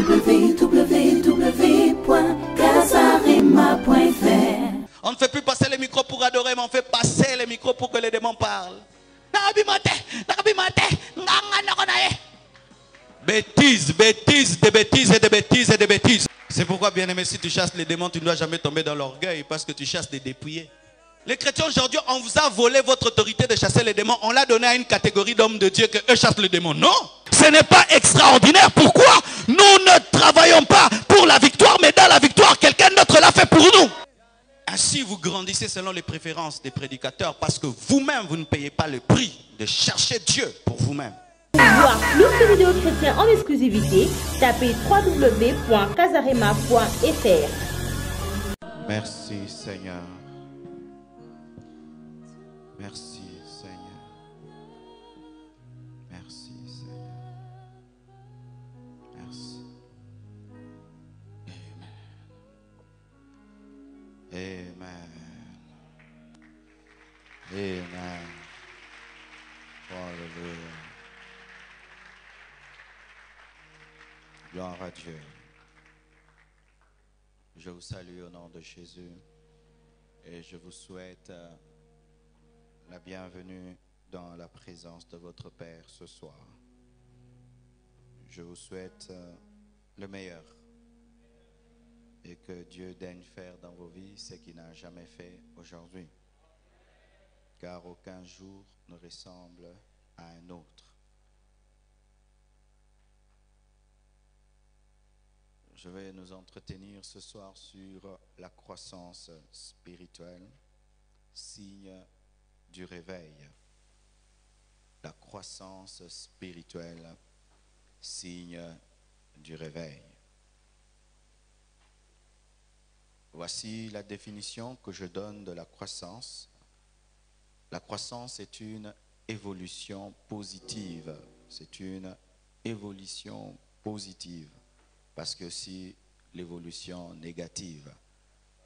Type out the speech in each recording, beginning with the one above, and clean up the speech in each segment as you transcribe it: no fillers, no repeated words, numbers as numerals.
www.casarema.fr. On ne fait plus passer les micros pour adorer, mais on fait passer les micros pour que les démons parlent. Bêtises, bêtises, des bêtises et des bêtises et des bêtises. C'est pourquoi, bien aimé, si tu chasses les démons, tu ne dois jamais tomber dans l'orgueil parce que tu chasses des dépouillés. Les chrétiens aujourd'hui, on vous a volé votre autorité de chasser les démons. On l'a donné à une catégorie d'hommes de Dieu que eux chassent les démons. Non, ce n'est pas extraordinaire. Pourquoi nous ne travaillons pas pour la victoire, mais dans la victoire, quelqu'un d'autre l'a fait pour nous. Ainsi, vous grandissez selon les préférences des prédicateurs parce que vous-même, vous ne payez pas le prix de chercher Dieu pour vous-même. Pour voir plus de vidéos chrétiennes en exclusivité, tapez www.casarema.fr. Merci Seigneur. Merci Seigneur. Merci Seigneur. Merci. Amen. Amen. Amen. Alléluia. Gloire à Dieu. Je vous salue au nom de Jésus et je vous souhaite la bienvenue dans la présence de votre Père ce soir. Je vous souhaite le meilleur et que Dieu daigne faire dans vos vies ce qu'il n'a jamais fait aujourd'hui, car aucun jour ne ressemble à un autre. Je vais nous entretenir ce soir sur la croissance spirituelle, signe du réveil. La croissance spirituelle, signe du réveil. Voici la définition que je donne de la croissance. La croissance est une évolution positive. C'est une évolution positive. Parce que si l'évolution négative,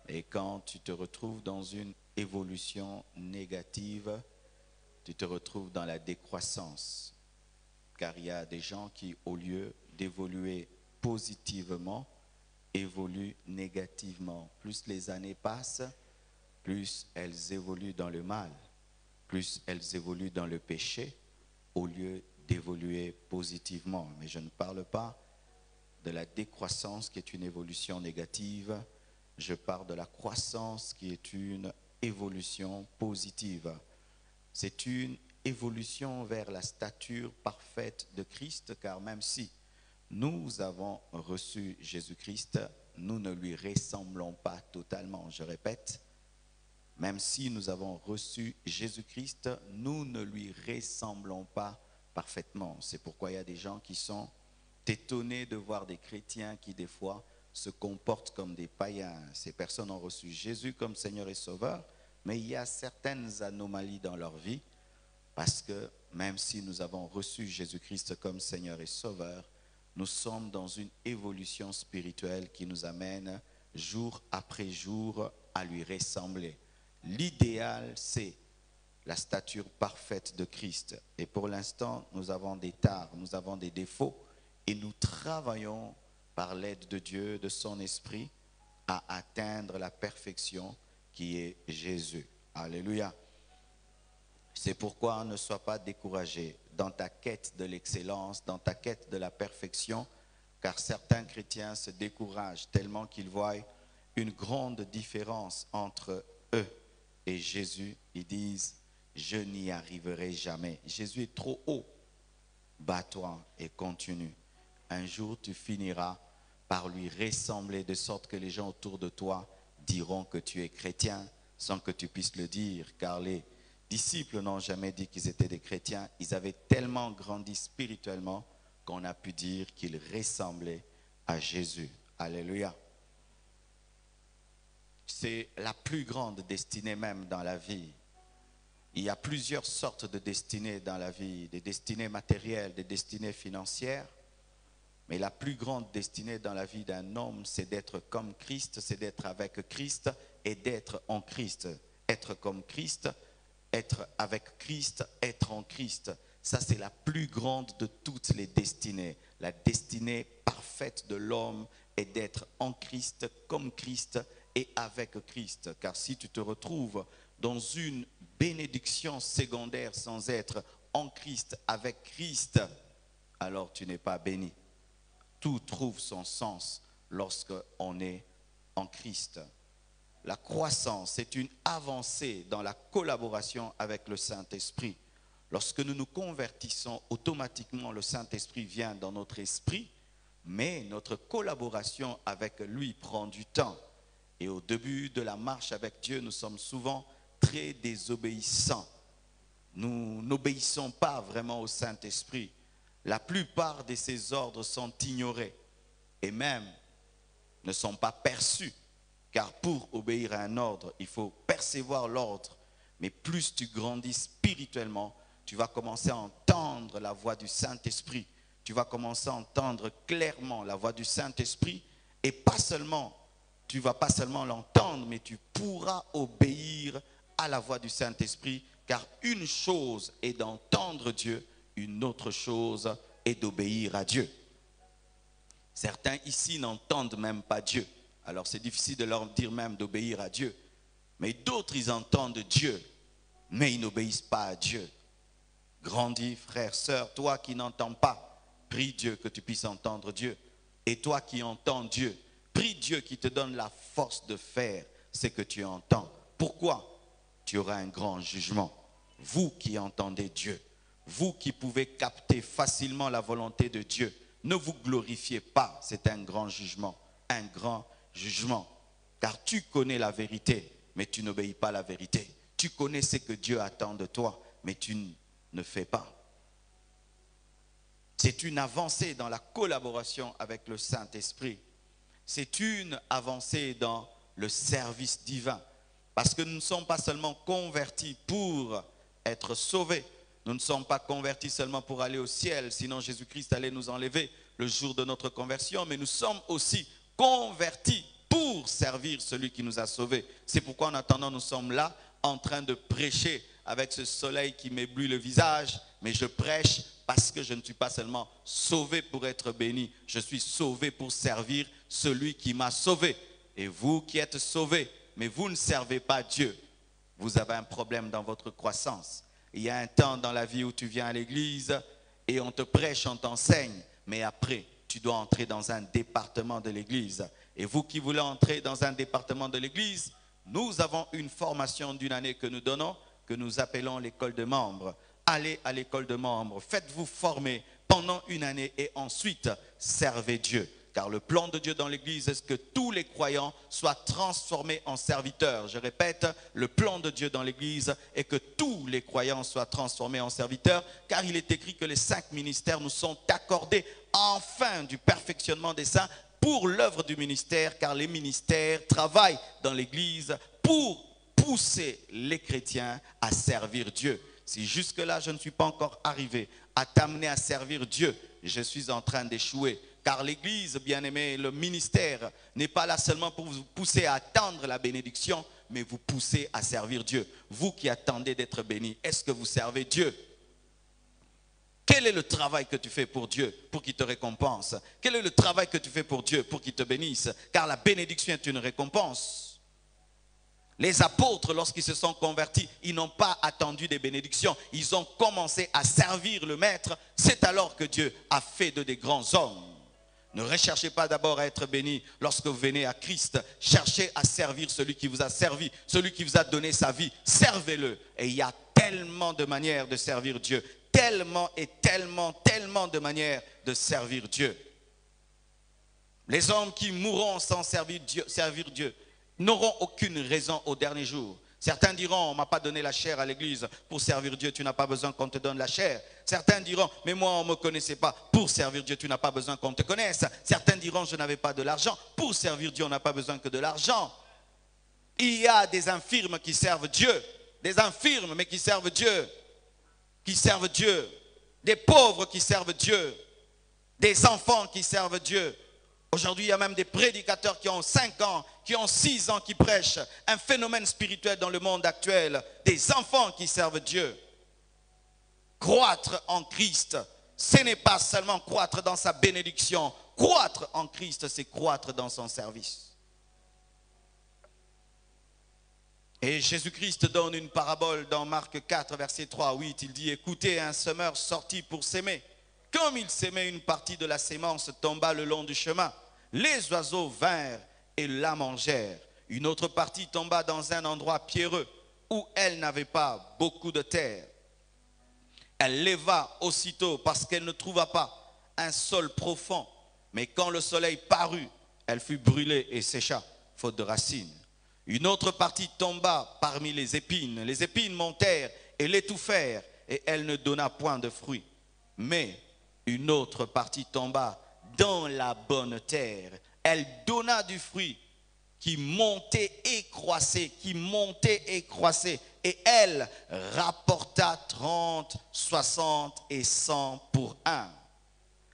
et quand tu te retrouves dans une évolution négative, tu te retrouves dans la décroissance. Car il y a des gens qui, au lieu d'évoluer positivement, évoluent négativement. Plus les années passent, plus elles évoluent dans le mal, plus elles évoluent dans le péché, au lieu d'évoluer positivement. Mais je ne parle pas de la décroissance qui est une évolution négative, je parle de la croissance qui est une évolution positive. C'est une évolution vers la stature parfaite de Christ, car même si nous avons reçu Jésus-Christ, nous ne lui ressemblons pas totalement. Je répète, même si nous avons reçu Jésus-Christ, nous ne lui ressemblons pas parfaitement. C'est pourquoi il y a des gens qui sont étonné de voir des chrétiens qui des fois se comportent comme des païens. Ces personnes ont reçu Jésus comme Seigneur et Sauveur, mais il y a certaines anomalies dans leur vie parce que même si nous avons reçu Jésus-Christ comme Seigneur et Sauveur, nous sommes dans une évolution spirituelle qui nous amène jour après jour à lui ressembler. L'idéal, c'est la stature parfaite de Christ. Et pour l'instant, nous avons des tares, nous avons des défauts. Et nous travaillons par l'aide de Dieu, de son esprit, à atteindre la perfection qui est Jésus. Alléluia. C'est pourquoi ne sois pas découragé dans ta quête de l'excellence, dans ta quête de la perfection, car certains chrétiens se découragent tellement qu'ils voient une grande différence entre eux et Jésus. Ils disent, je n'y arriverai jamais. Jésus est trop haut. Bats-toi et continue. Un jour, tu finiras par lui ressembler de sorte que les gens autour de toi diront que tu es chrétien sans que tu puisses le dire. Car les disciples n'ont jamais dit qu'ils étaient des chrétiens. Ils avaient tellement grandi spirituellement qu'on a pu dire qu'ils ressemblaient à Jésus. Alléluia. C'est la plus grande destinée même dans la vie. Il y a plusieurs sortes de destinées dans la vie. Des destinées matérielles, des destinées financières. Mais la plus grande destinée dans la vie d'un homme, c'est d'être comme Christ, c'est d'être avec Christ et d'être en Christ. Être comme Christ, être avec Christ, être en Christ. Ça, c'est la plus grande de toutes les destinées. La destinée parfaite de l'homme est d'être en Christ, comme Christ et avec Christ. Car si tu te retrouves dans une bénédiction secondaire sans être en Christ, avec Christ, alors tu n'es pas béni. Tout trouve son sens lorsqu'on est en Christ. La croissance est une avancée dans la collaboration avec le Saint-Esprit. Lorsque nous nous convertissons, automatiquement le Saint-Esprit vient dans notre esprit, mais notre collaboration avec lui prend du temps. Et au début de la marche avec Dieu, nous sommes souvent très désobéissants. Nous n'obéissons pas vraiment au Saint-Esprit. La plupart de ses ordres sont ignorés et même ne sont pas perçus. Car pour obéir à un ordre, il faut percevoir l'ordre. Mais plus tu grandis spirituellement, tu vas commencer à entendre la voix du Saint-Esprit. Tu vas commencer à entendre clairement la voix du Saint-Esprit. Et pas seulement, tu ne vas pas seulement l'entendre, mais tu pourras obéir à la voix du Saint-Esprit. Car une chose est d'entendre Dieu, une autre chose est d'obéir à Dieu. Certains ici n'entendent même pas Dieu. Alors c'est difficile de leur dire même d'obéir à Dieu. Mais d'autres, ils entendent Dieu, mais ils n'obéissent pas à Dieu. Grandis, frère, sœur, toi qui n'entends pas, prie Dieu que tu puisses entendre Dieu. Et toi qui entends Dieu, prie Dieu qui te donne la force de faire ce que tu entends. Pourquoi? Tu auras un grand jugement. Vous qui entendez Dieu, vous qui pouvez capter facilement la volonté de Dieu, ne vous glorifiez pas, c'est un grand jugement. Un grand jugement. Car tu connais la vérité, mais tu n'obéis pas à la vérité. Tu connais ce que Dieu attend de toi, mais tu ne fais pas. C'est une avancée dans la collaboration avec le Saint-Esprit. C'est une avancée dans le service divin. Parce que nous ne sommes pas seulement convertis pour être sauvés. Nous ne sommes pas convertis seulement pour aller au ciel, sinon Jésus-Christ allait nous enlever le jour de notre conversion, mais nous sommes aussi convertis pour servir celui qui nous a sauvés. C'est pourquoi en attendant, nous sommes là en train de prêcher avec ce soleil qui m'éblouit le visage, mais je prêche parce que je ne suis pas seulement sauvé pour être béni, je suis sauvé pour servir celui qui m'a sauvé. Et vous qui êtes sauvés, mais vous ne servez pas Dieu, vous avez un problème dans votre croissance. Il y a un temps dans la vie où tu viens à l'église et on te prêche, on t'enseigne, mais après, tu dois entrer dans un département de l'église. Et vous qui voulez entrer dans un département de l'église, nous avons une formation d'une année que nous donnons, que nous appelons l'école de membres. Allez à l'école de membres, faites-vous former pendant une année et ensuite servez Dieu. Car le plan de Dieu dans l'église est que tous les croyants soient transformés en serviteurs. Je répète, le plan de Dieu dans l'église est que tous les croyants soient transformés en serviteurs, car il est écrit que les 5 ministères nous sont accordés enfin du perfectionnement des saints pour l'œuvre du ministère, car les ministères travaillent dans l'église pour pousser les chrétiens à servir Dieu. Si jusque-là je ne suis pas encore arrivé à t'amener à servir Dieu, je suis en train d'échouer. Car l'église, bien-aimé, le ministère n'est pas là seulement pour vous pousser à attendre la bénédiction, mais vous pousser à servir Dieu. Vous qui attendez d'être bénis, est-ce que vous servez Dieu? Quel est le travail que tu fais pour Dieu pour qu'il te récompense? Quel est le travail que tu fais pour Dieu pour qu'il te bénisse? Car la bénédiction est une récompense. Les apôtres, lorsqu'ils se sont convertis, ils n'ont pas attendu des bénédictions. Ils ont commencé à servir le Maître. C'est alors que Dieu a fait d'eux des grands hommes. Ne recherchez pas d'abord à être béni lorsque vous venez à Christ. Cherchez à servir celui qui vous a servi, celui qui vous a donné sa vie. Servez-le. Et il y a tellement de manières de servir Dieu. Tellement et tellement, tellement de manières de servir Dieu. Les hommes qui mourront sans servir Dieu n'auront aucune raison au dernier jour. Certains diront, on ne m'a pas donné la chair à l'église. Pour servir Dieu, tu n'as pas besoin qu'on te donne la chair. Certains diront, mais moi, on ne me connaissait pas. Pour servir Dieu, tu n'as pas besoin qu'on te connaisse. Certains diront, je n'avais pas de l'argent. Pour servir Dieu, on n'a pas besoin que de l'argent. Il y a des infirmes qui servent Dieu. Des infirmes, mais qui servent Dieu. Qui servent Dieu. Des pauvres qui servent Dieu. Des enfants qui servent Dieu. Aujourd'hui, il y a même des prédicateurs qui ont 5 ans, qui ont 6 ans, qui prêchent un phénomène spirituel dans le monde actuel. Des enfants qui servent Dieu. Croître en Christ, ce n'est pas seulement croître dans sa bénédiction. Croître en Christ, c'est croître dans son service. Et Jésus-Christ donne une parabole dans Marc 4, verset 3 à 8. Il dit, écoutez, un semeur sortit pour s'aimer. Comme il s'aimait, une partie de la sémence tomba le long du chemin. Les oiseaux vinrent et la mangèrent. Une autre partie tomba dans un endroit pierreux où elle n'avait pas beaucoup de terre. Elle leva aussitôt parce qu'elle ne trouva pas un sol profond. Mais quand le soleil parut, elle fut brûlée et sécha, faute de racines. Une autre partie tomba parmi les épines. Les épines montèrent et l'étouffèrent, et elle ne donna point de fruits. Mais une autre partie tomba dans la bonne terre. Elle donna du fruit qui montait et croissait, et elle rapporta 30, 60 et 100 pour un.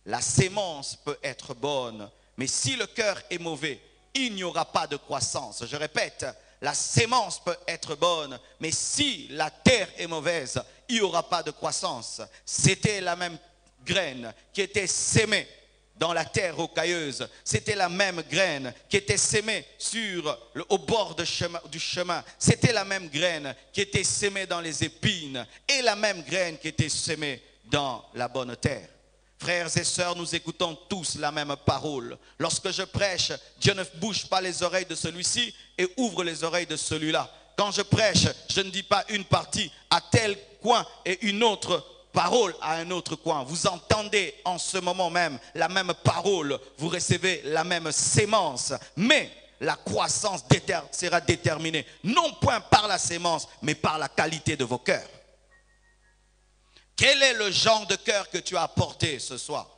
La sémence peut être bonne, mais si le cœur est mauvais, il n'y aura pas de croissance. Je répète, la sémence peut être bonne, mais si la terre est mauvaise, il n'y aura pas de croissance. C'était la même graine qui était sémée dans la terre rocailleuse. C'était la même graine qui était sémée au bord du chemin. C'était la même graine qui était sémée dans les épines et la même graine qui était sémée dans la bonne terre. Frères et sœurs, nous écoutons tous la même parole. Lorsque je prêche, Dieu ne bouge pas les oreilles de celui-ci et ouvre les oreilles de celui-là. Quand je prêche, je ne dis pas une partie à tel coin et une autre parole à un autre coin. Vous entendez en ce moment même la même parole, vous recevez la même sémence, mais la croissance sera déterminée non point par la sémence, mais par la qualité de vos cœurs. Quel est le genre de cœur que tu as apporté ce soir?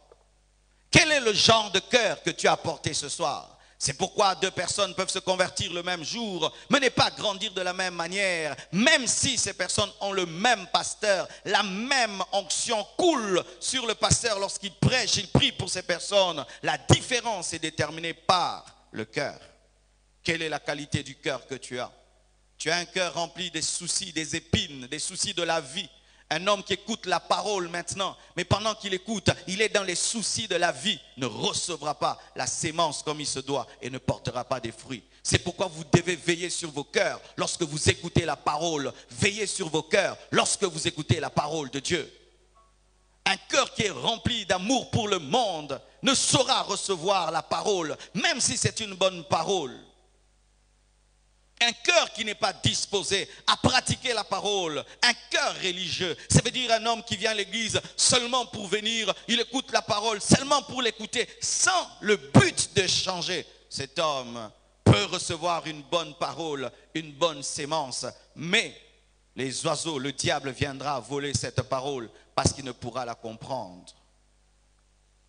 Quel est le genre de cœur que tu as apporté ce soir? C'est pourquoi deux personnes peuvent se convertir le même jour, mais ne pas grandir de la même manière. Même si ces personnes ont le même pasteur, la même onction coule sur le pasteur lorsqu'il prêche, il prie pour ces personnes. La différence est déterminée par le cœur. Quelle est la qualité du cœur que tu as? Tu as un cœur rempli des soucis, des épines, des soucis de la vie. Un homme qui écoute la parole maintenant, mais pendant qu'il écoute, il est dans les soucis de la vie, ne recevra pas la sémence comme il se doit et ne portera pas des fruits. C'est pourquoi vous devez veiller sur vos cœurs lorsque vous écoutez la parole. Veillez sur vos cœurs lorsque vous écoutez la parole de Dieu. Un cœur qui est rempli d'amour pour le monde ne saura recevoir la parole, même si c'est une bonne parole. Un cœur qui n'est pas disposé à pratiquer la parole, un cœur religieux, ça veut dire un homme qui vient à l'église seulement pour venir, il écoute la parole seulement pour l'écouter, sans le but de changer. Cet homme peut recevoir une bonne parole, une bonne sémence, mais les oiseaux, le diable viendra voler cette parole parce qu'il ne pourra la comprendre.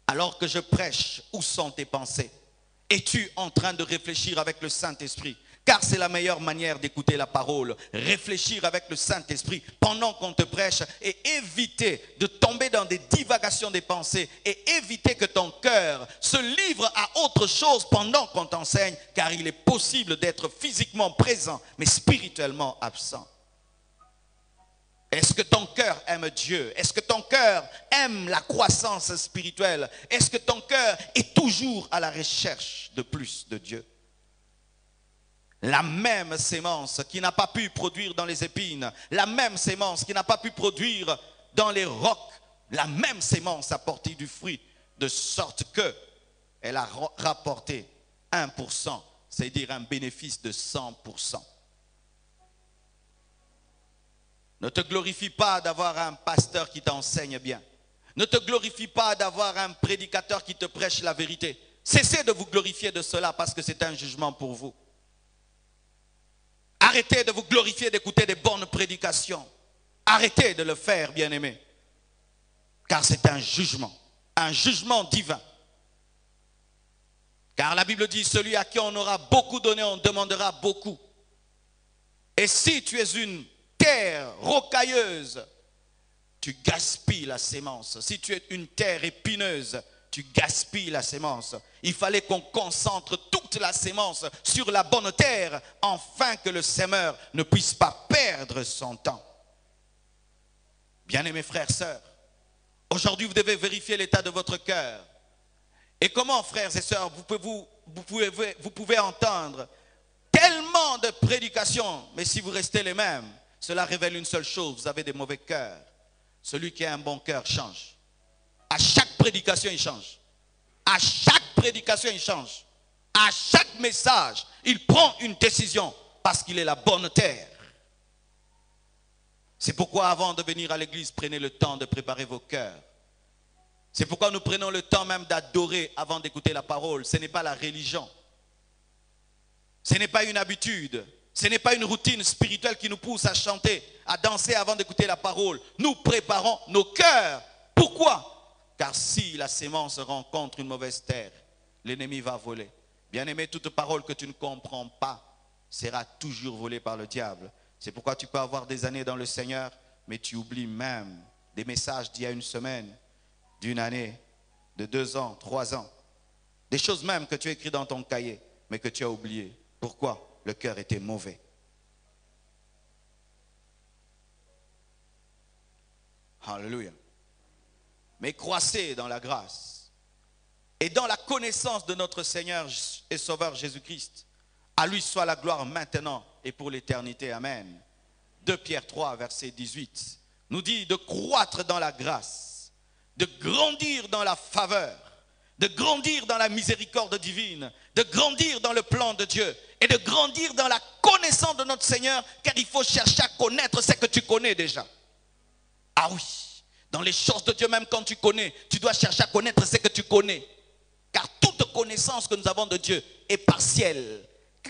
Alors que je prêche, où sont tes pensées? Es-tu en train de réfléchir avec le Saint-Esprit? Car c'est la meilleure manière d'écouter la parole. Réfléchir avec le Saint-Esprit pendant qu'on te prêche et éviter de tomber dans des divagations des pensées et éviter que ton cœur se livre à autre chose pendant qu'on t'enseigne, car il est possible d'être physiquement présent mais spirituellement absent. Est-ce que ton cœur aime Dieu? Est-ce que ton cœur aime la croissance spirituelle? Est-ce que ton cœur est toujours à la recherche de plus de Dieu? La même sémence qui n'a pas pu produire dans les épines, la même sémence qui n'a pas pu produire dans les rocs, la même sémence a porté du fruit, de sorte que elle a rapporté 1%, c'est-à-dire un bénéfice de 100%. Ne te glorifie pas d'avoir un pasteur qui t'enseigne bien. Ne te glorifie pas d'avoir un prédicateur qui te prêche la vérité. Cessez de vous glorifier de cela parce que c'est un jugement pour vous. Arrêtez de vous glorifier d'écouter des bonnes prédications. Arrêtez de le faire, bien-aimés. Car c'est un jugement divin. Car la Bible dit, celui à qui on aura beaucoup donné, on demandera beaucoup. Et si tu es une terre rocailleuse, tu gaspilles la sémence. Si tu es une terre épineuse, tu gaspilles la sémence. Il fallait qu'on concentre toute la sémence sur la bonne terre, afin que le semeur ne puisse pas perdre son temps. Bien-aimés frères, sœurs, aujourd'hui vous devez vérifier l'état de votre cœur. Et comment, frères et sœurs, vous pouvez entendre tellement de prédications, mais si vous restez les mêmes, cela révèle une seule chose, vous avez des mauvais cœurs. Celui qui a un bon cœur change. À chaque prédication, il change. À chaque prédication, il change. À chaque message, il prend une décision parce qu'il est la bonne terre. C'est pourquoi avant de venir à l'église, prenez le temps de préparer vos cœurs. C'est pourquoi nous prenons le temps même d'adorer avant d'écouter la parole. Ce n'est pas la religion. Ce n'est pas une habitude. Ce n'est pas une routine spirituelle qui nous pousse à chanter, à danser avant d'écouter la parole. Nous préparons nos cœurs. Pourquoi? Car si la sémence rencontre une mauvaise terre, l'ennemi va voler. Bien-aimé, toute parole que tu ne comprends pas sera toujours volée par le diable. C'est pourquoi tu peux avoir des années dans le Seigneur, mais tu oublies même des messages d'il y a une semaine, d'une année, de 2 ans, 3 ans. Des choses même que tu as écrites dans ton cahier, mais que tu as oubliées. Pourquoi? Le cœur était mauvais. Alléluia. Mais croissez dans la grâce et dans la connaissance de notre Seigneur et Sauveur Jésus-Christ. À lui soit la gloire maintenant et pour l'éternité. Amen. 2 Pierre 3, verset 18, nous dit de croître dans la grâce, de grandir dans la faveur, de grandir dans la miséricorde divine, de grandir dans le plan de Dieu et de grandir dans la connaissance de notre Seigneur, car il faut chercher à connaître ce que tu connais déjà. Ah oui, dans les choses de Dieu, même quand tu connais, tu dois chercher à connaître ce que tu connais. Car toute connaissance que nous avons de Dieu est partielle.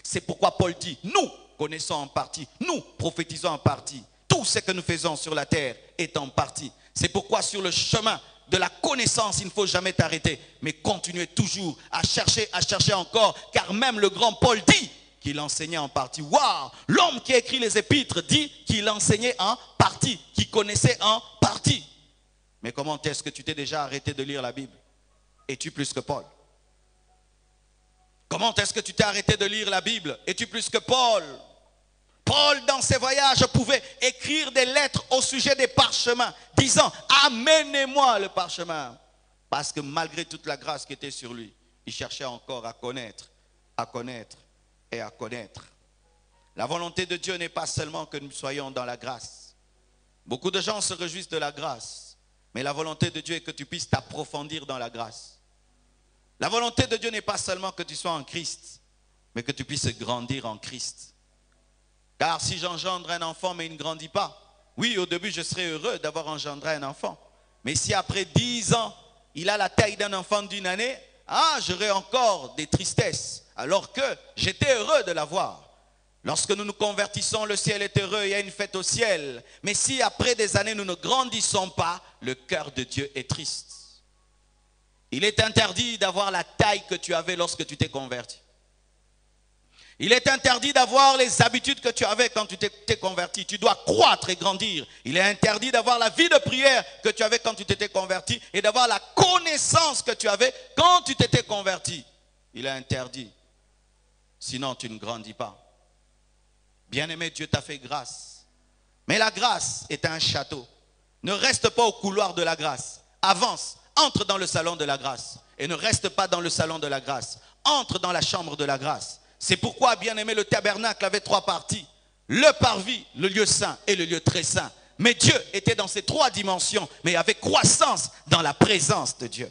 C'est pourquoi Paul dit, nous connaissons en partie, nous prophétisons en partie. Tout ce que nous faisons sur la terre est en partie. C'est pourquoi sur le chemin de la connaissance, il ne faut jamais t'arrêter, mais continuer toujours à chercher encore, car même le grand Paul dit qu'il enseignait en partie. Waouh! L'homme qui a écrit les épîtres dit qu'il enseignait en partie, qu'il connaissait en partie. Mais comment est-ce que tu t'es déjà arrêté de lire la Bible? Es-tu plus que Paul? Comment est-ce que tu t'es arrêté de lire la Bible? Es-tu plus que Paul? Paul, dans ses voyages, pouvait écrire des lettres au sujet des parchemins, disant, amenez-moi le parchemin. Parce que malgré toute la grâce qui était sur lui, il cherchait encore à connaître et à connaître. La volonté de Dieu n'est pas seulement que nous soyons dans la grâce. Beaucoup de gens se réjouissent de la grâce, mais la volonté de Dieu est que tu puisses t'approfondir dans la grâce. La volonté de Dieu n'est pas seulement que tu sois en Christ, mais que tu puisses grandir en Christ. Car si j'engendre un enfant mais il ne grandit pas, oui, au début je serai heureux d'avoir engendré un enfant. Mais si après 10 ans, il a la taille d'un enfant d'une année, j'aurai encore des tristesses, alors que j'étais heureux de l'avoir. Lorsque nous nous convertissons, le ciel est heureux, il y a une fête au ciel. Mais si après des années nous ne grandissons pas, le cœur de Dieu est triste. Il est interdit d'avoir la taille que tu avais lorsque tu t'es converti. Il est interdit d'avoir les habitudes que tu avais quand tu t'es converti. Tu dois croître et grandir. Il est interdit d'avoir la vie de prière que tu avais quand tu t'étais converti et d'avoir la connaissance que tu avais quand tu t'étais converti. Il est interdit. Sinon, tu ne grandis pas. Bien-aimé, Dieu t'a fait grâce. Mais la grâce est un château. Ne reste pas au couloir de la grâce. Avance. Entre dans le salon de la grâce et ne reste pas dans le salon de la grâce. Entre dans la chambre de la grâce. C'est pourquoi, bien aimé, le tabernacle avait 3 parties. Le parvis, le lieu saint et le lieu très saint. Mais Dieu était dans ces 3 dimensions, mais avec croissance dans la présence de Dieu.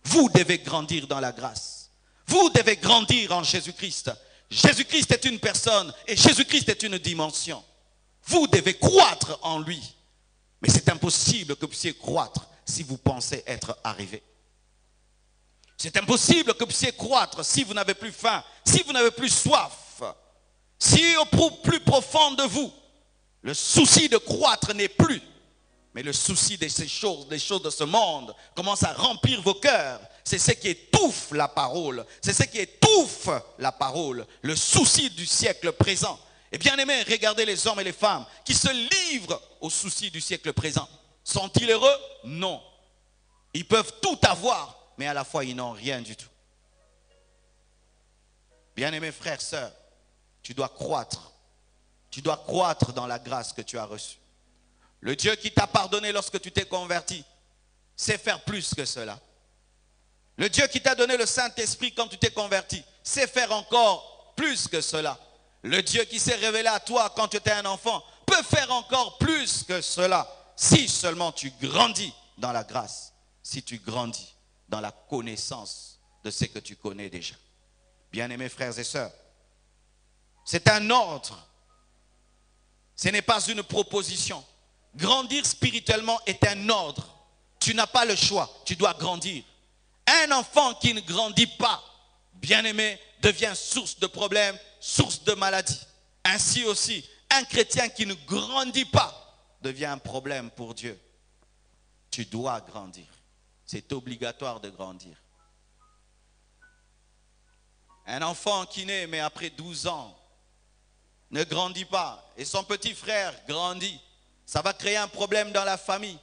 Vous devez grandir dans la grâce. Vous devez grandir en Jésus-Christ. Jésus-Christ est une personne et Jésus-Christ est une dimension. Vous devez croître en lui. Mais c'est impossible que vous puissiez croître si vous pensez être arrivé. C'est impossible que vous puissiez croître si vous n'avez plus faim, si vous n'avez plus soif, si au plus profond de vous, le souci de croître n'est plus, mais le souci de ces choses, des choses de ce monde commence à remplir vos cœurs. C'est ce qui étouffe la parole, c'est ce qui étouffe la parole, le souci du siècle présent. Et bien aimé, regardez les hommes et les femmes qui se livrent au souci du siècle présent. Sont-ils heureux? Non. Ils peuvent tout avoir, mais à la fois ils n'ont rien du tout. Bien-aimés frères, sœurs, tu dois croître. Tu dois croître dans la grâce que tu as reçue. Le Dieu qui t'a pardonné lorsque tu t'es converti sait faire plus que cela. Le Dieu qui t'a donné le Saint-Esprit quand tu t'es converti sait faire encore plus que cela. Le Dieu qui s'est révélé à toi quand tu étais un enfant peut faire encore plus que cela. Si seulement tu grandis dans la grâce, si tu grandis dans la connaissance de ce que tu connais déjà. Bien-aimés frères et sœurs, c'est un ordre. Ce n'est pas une proposition. Grandir spirituellement est un ordre. Tu n'as pas le choix, tu dois grandir. Un enfant qui ne grandit pas, bien-aimé, devient source de problèmes, source de maladies. Ainsi aussi, un chrétien qui ne grandit pas devient un problème pour Dieu. Tu dois grandir. C'est obligatoire de grandir. Un enfant qui naît, mais après 12 ans, ne grandit pas, et son petit frère grandit, ça va créer un problème dans la famille.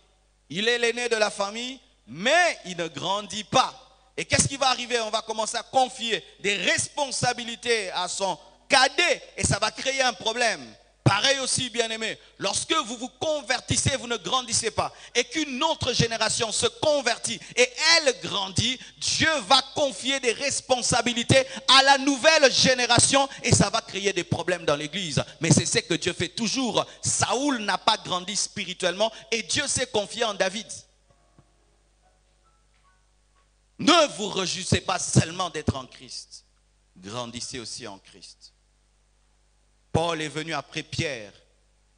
Il est l'aîné de la famille, mais il ne grandit pas. Et qu'est-ce qui va arriver? On va commencer à confier des responsabilités à son cadet, et ça va créer un problème. Pareil aussi, bien-aimé, lorsque vous vous convertissez, vous ne grandissez pas, et qu'une autre génération se convertit et elle grandit, Dieu va confier des responsabilités à la nouvelle génération et ça va créer des problèmes dans l'église. Mais c'est ce que Dieu fait toujours. Saoul n'a pas grandi spirituellement et Dieu s'est confié en David. Ne vous réjouissez pas seulement d'être en Christ, grandissez aussi en Christ. Paul est venu après Pierre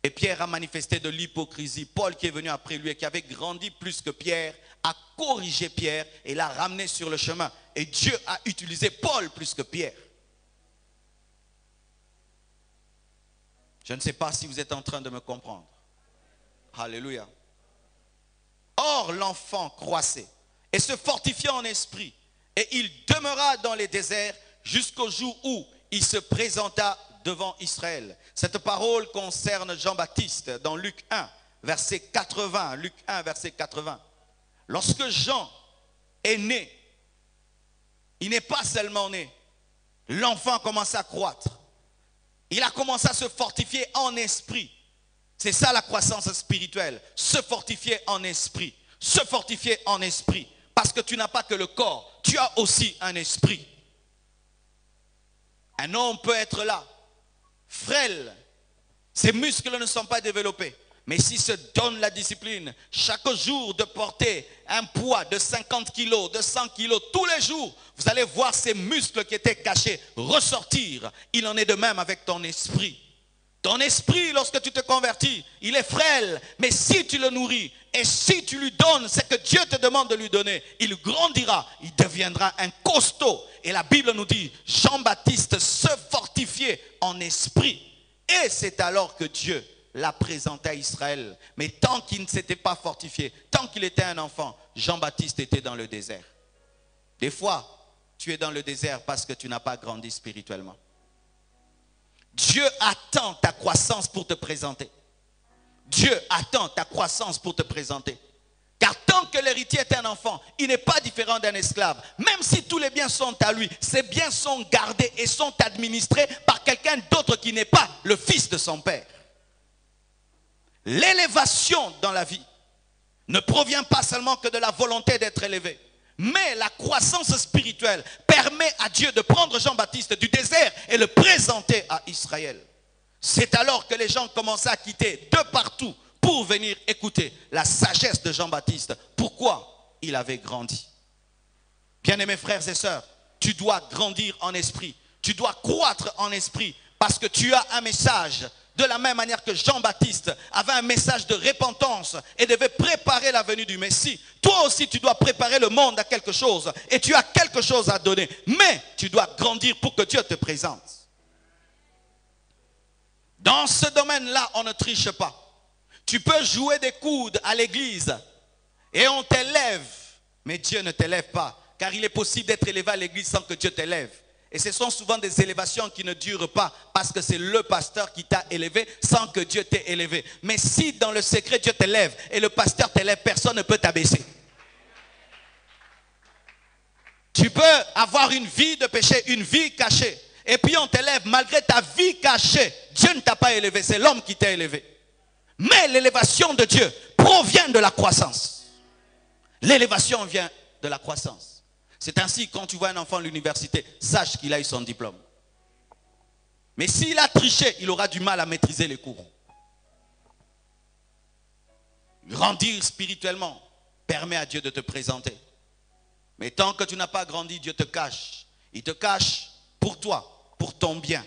et Pierre a manifesté de l'hypocrisie. Paul qui est venu après lui et qui avait grandi plus que Pierre a corrigé Pierre et l'a ramené sur le chemin. Et Dieu a utilisé Paul plus que Pierre. Je ne sais pas si vous êtes en train de me comprendre. Alléluia. Or l'enfant croissait et se fortifiait en esprit et il demeura dans les déserts jusqu'au jour où il se présenta devant Israël. Cette parole concerne Jean-Baptiste dans Luc 1, verset 80. Luc 1, verset 80. Lorsque Jean est né, il n'est pas seulement né. L'enfant a commencé à croître. Il a commencé à se fortifier en esprit. C'est ça la croissance spirituelle. Se fortifier en esprit. Se fortifier en esprit. Parce que tu n'as pas que le corps, tu as aussi un esprit. Un homme peut être là, frêle, ses muscles ne sont pas développés. Mais s'il se donne la discipline, chaque jour de porter un poids de 50 kilos, de 100 kilos, tous les jours, vous allez voir ces muscles qui étaient cachés ressortir. Il en est de même avec ton esprit. Ton esprit, lorsque tu te convertis, il est frêle. Mais si tu le nourris et si tu lui donnes ce que Dieu te demande de lui donner, il grandira, il deviendra un costaud. Et la Bible nous dit, Jean-Baptiste se fortifiait en esprit. Et c'est alors que Dieu l'a présenté à Israël. Mais tant qu'il ne s'était pas fortifié, tant qu'il était un enfant, Jean-Baptiste était dans le désert. Des fois, tu es dans le désert parce que tu n'as pas grandi spirituellement. Dieu attend ta croissance pour te présenter. Dieu attend ta croissance pour te présenter. Car tant que l'héritier est un enfant, il n'est pas différent d'un esclave. Même si tous les biens sont à lui, ces biens sont gardés et sont administrés par quelqu'un d'autre qui n'est pas le fils de son père. L'élévation dans la vie ne provient pas seulement que de la volonté d'être élevé. Mais la croissance spirituelle permet à Dieu de prendre Jean-Baptiste du désert et le présenter à Israël. C'est alors que les gens commençaient à quitter de partout pour venir écouter la sagesse de Jean-Baptiste. Pourquoi? Il avait grandi. Bien-aimés frères et sœurs, tu dois grandir en esprit. Tu dois croître en esprit parce que tu as un message. De la même manière que Jean-Baptiste avait un message de repentance et devait préparer la venue du Messie, toi aussi tu dois préparer le monde à quelque chose et tu as quelque chose à donner. Mais tu dois grandir pour que Dieu te présente. Dans ce domaine-là, on ne triche pas. Tu peux jouer des coudes à l'église et on t'élève, mais Dieu ne t'élève pas. Car il est possible d'être élevé à l'église sans que Dieu t'élève. Et ce sont souvent des élévations qui ne durent pas parce que c'est le pasteur qui t'a élevé sans que Dieu t'ait élevé. Mais si dans le secret Dieu t'élève et le pasteur t'élève, personne ne peut t'abaisser. Tu peux avoir une vie de péché, une vie cachée. Et puis on t'élève malgré ta vie cachée. Dieu ne t'a pas élevé, c'est l'homme qui t'a élevé. Mais l'élévation de Dieu provient de la croissance. L'élévation vient de la croissance. C'est ainsi quand tu vois un enfant à l'université, sache qu'il a eu son diplôme. Mais s'il a triché, il aura du mal à maîtriser les cours. Grandir spirituellement permet à Dieu de te présenter. Mais tant que tu n'as pas grandi, Dieu te cache. Il te cache pour toi, pour ton bien.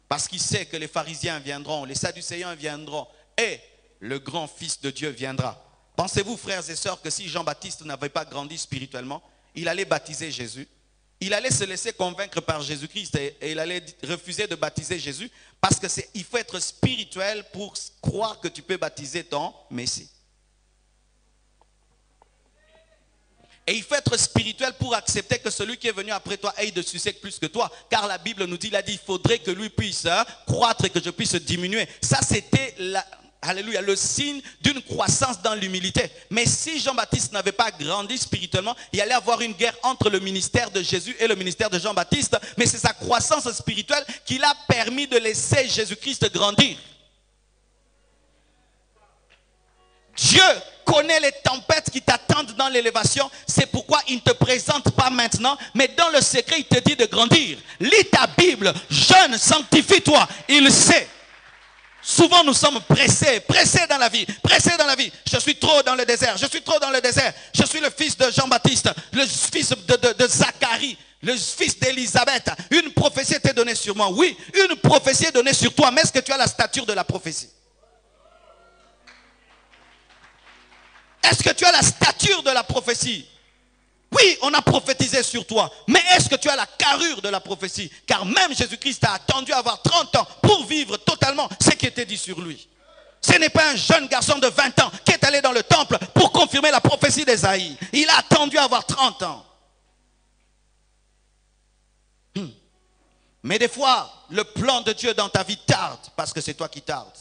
Parce qu'il sait que les pharisiens viendront, les sadducéens viendront et le grand Fils de Dieu viendra. Pensez-vous, frères et sœurs, que si Jean-Baptiste n'avait pas grandi spirituellement, il allait baptiser Jésus? Il allait se laisser convaincre par Jésus-Christ et il allait refuser de baptiser Jésus parce qu'il faut être spirituel pour croire que tu peux baptiser ton Messie. Et il faut être spirituel pour accepter que celui qui est venu après toi ait de succès plus que toi. Car la Bible nous dit, il a dit, il faudrait que lui puisse croître et que je puisse diminuer. Ça, c'était alléluia, le signe d'une croissance dans l'humilité. Mais si Jean-Baptiste n'avait pas grandi spirituellement, il allait avoir une guerre entre le ministère de Jésus et le ministère de Jean-Baptiste. Mais c'est sa croissance spirituelle qui l'a permis de laisser Jésus-Christ grandir. Dieu connaît les tempêtes qui t'attendent dans l'élévation. C'est pourquoi il ne te présente pas maintenant, mais dans le secret, il te dit de grandir. Lis ta Bible, jeûne, sanctifie-toi. Il sait. Souvent, nous sommes pressés dans la vie, pressés dans la vie. Je suis trop dans le désert, je suis trop dans le désert. Je suis le fils de Jean-Baptiste, le fils de Zacharie, le fils d'Élisabeth. Une prophétie était donnée sur moi. Oui, une prophétie est donnée sur toi, mais est-ce que tu as la stature de la prophétie? Est-ce que tu as la stature de la prophétie? Oui, on a prophétisé sur toi. Mais est-ce que tu as la carrure de la prophétie? Car même Jésus-Christ a attendu à avoir 30 ans pour vivre totalement ce qui était dit sur lui. Ce n'est pas un jeune garçon de 20 ans qui est allé dans le temple pour confirmer la prophétie d'Ésaïe. Il a attendu à avoir 30 ans. Mais des fois, le plan de Dieu dans ta vie tarde parce que c'est toi qui tardes.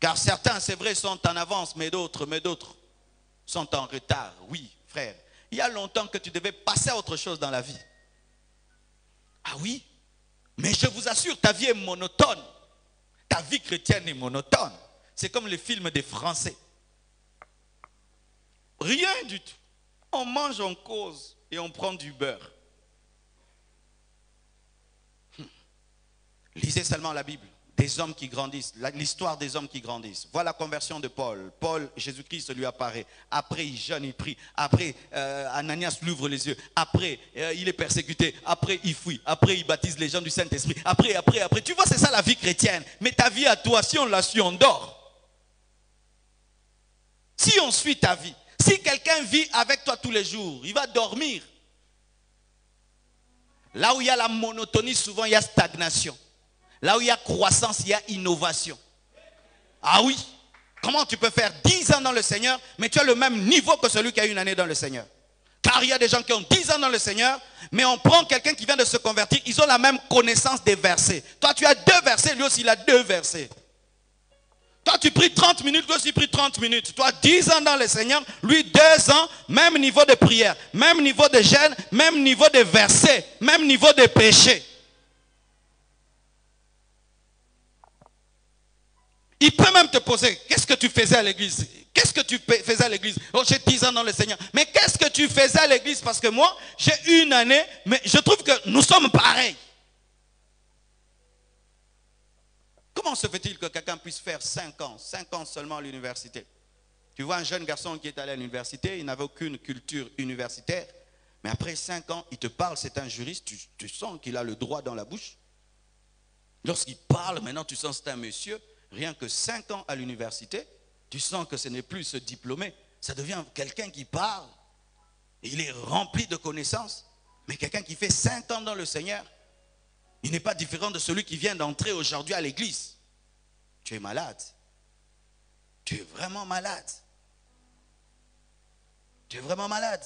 Car certains, c'est vrai, sont en avance, mais d'autres sont en retard. Oui, frère. Il y a longtemps que tu devais passer à autre chose dans la vie. Ah oui? Mais je vous assure, ta vie est monotone. Ta vie chrétienne est monotone. C'est comme les films des Français. Rien du tout. On mange, on cause et on prend du beurre. Lisez seulement la Bible. Des hommes qui grandissent, l'histoire des hommes qui grandissent. Voilà la conversion de Paul. Paul, Jésus-Christ lui apparaît. Après, il jeûne, il prie. Après, Ananias lui ouvre les yeux. Après, il est persécuté. Après, il fuit. Après, il baptise les gens du Saint-Esprit. Après. Tu vois, c'est ça la vie chrétienne. Mais ta vie à toi, si on la suit, on dort. Si on suit ta vie, si quelqu'un vit avec toi tous les jours, il va dormir. Là où il y a la monotonie, souvent il y a stagnation. Là où il y a croissance, il y a innovation. Ah oui. Comment tu peux faire 10 ans dans le Seigneur, mais tu as le même niveau que celui qui a une année dans le Seigneur? Car il y a des gens qui ont 10 ans dans le Seigneur, mais on prend quelqu'un qui vient de se convertir, ils ont la même connaissance des versets. Toi, tu as 2 versets, lui aussi, il a 2 versets. Toi, tu pries 30 minutes, lui aussi, il prie 30 minutes. Toi, 10 ans dans le Seigneur, lui, 2 ans, même niveau de prière, même niveau de jeûne, même niveau de versets, même niveau de péché. Il peut même te poser, qu'est-ce que tu faisais à l'église? Qu'est-ce que tu faisais à l'église? Oh, j'ai 10 ans dans le Seigneur. Mais qu'est-ce que tu faisais à l'église? Parce que moi, j'ai une année, mais je trouve que nous sommes pareils. Comment se fait-il que quelqu'un puisse faire 5 ans seulement à l'université? Tu vois un jeune garçon qui est allé à l'université, il n'avait aucune culture universitaire, mais après 5 ans, il te parle, c'est un juriste, tu sens qu'il a le droit dans la bouche. Lorsqu'il parle, maintenant tu sens que c'est un monsieur. Rien que 5 ans à l'université, tu sens que ce n'est plus ce diplômé. Ça devient quelqu'un qui parle. Et il est rempli de connaissances. Mais quelqu'un qui fait 5 ans dans le Seigneur, il n'est pas différent de celui qui vient d'entrer aujourd'hui à l'église. Tu es malade. Tu es vraiment malade. Tu es vraiment malade.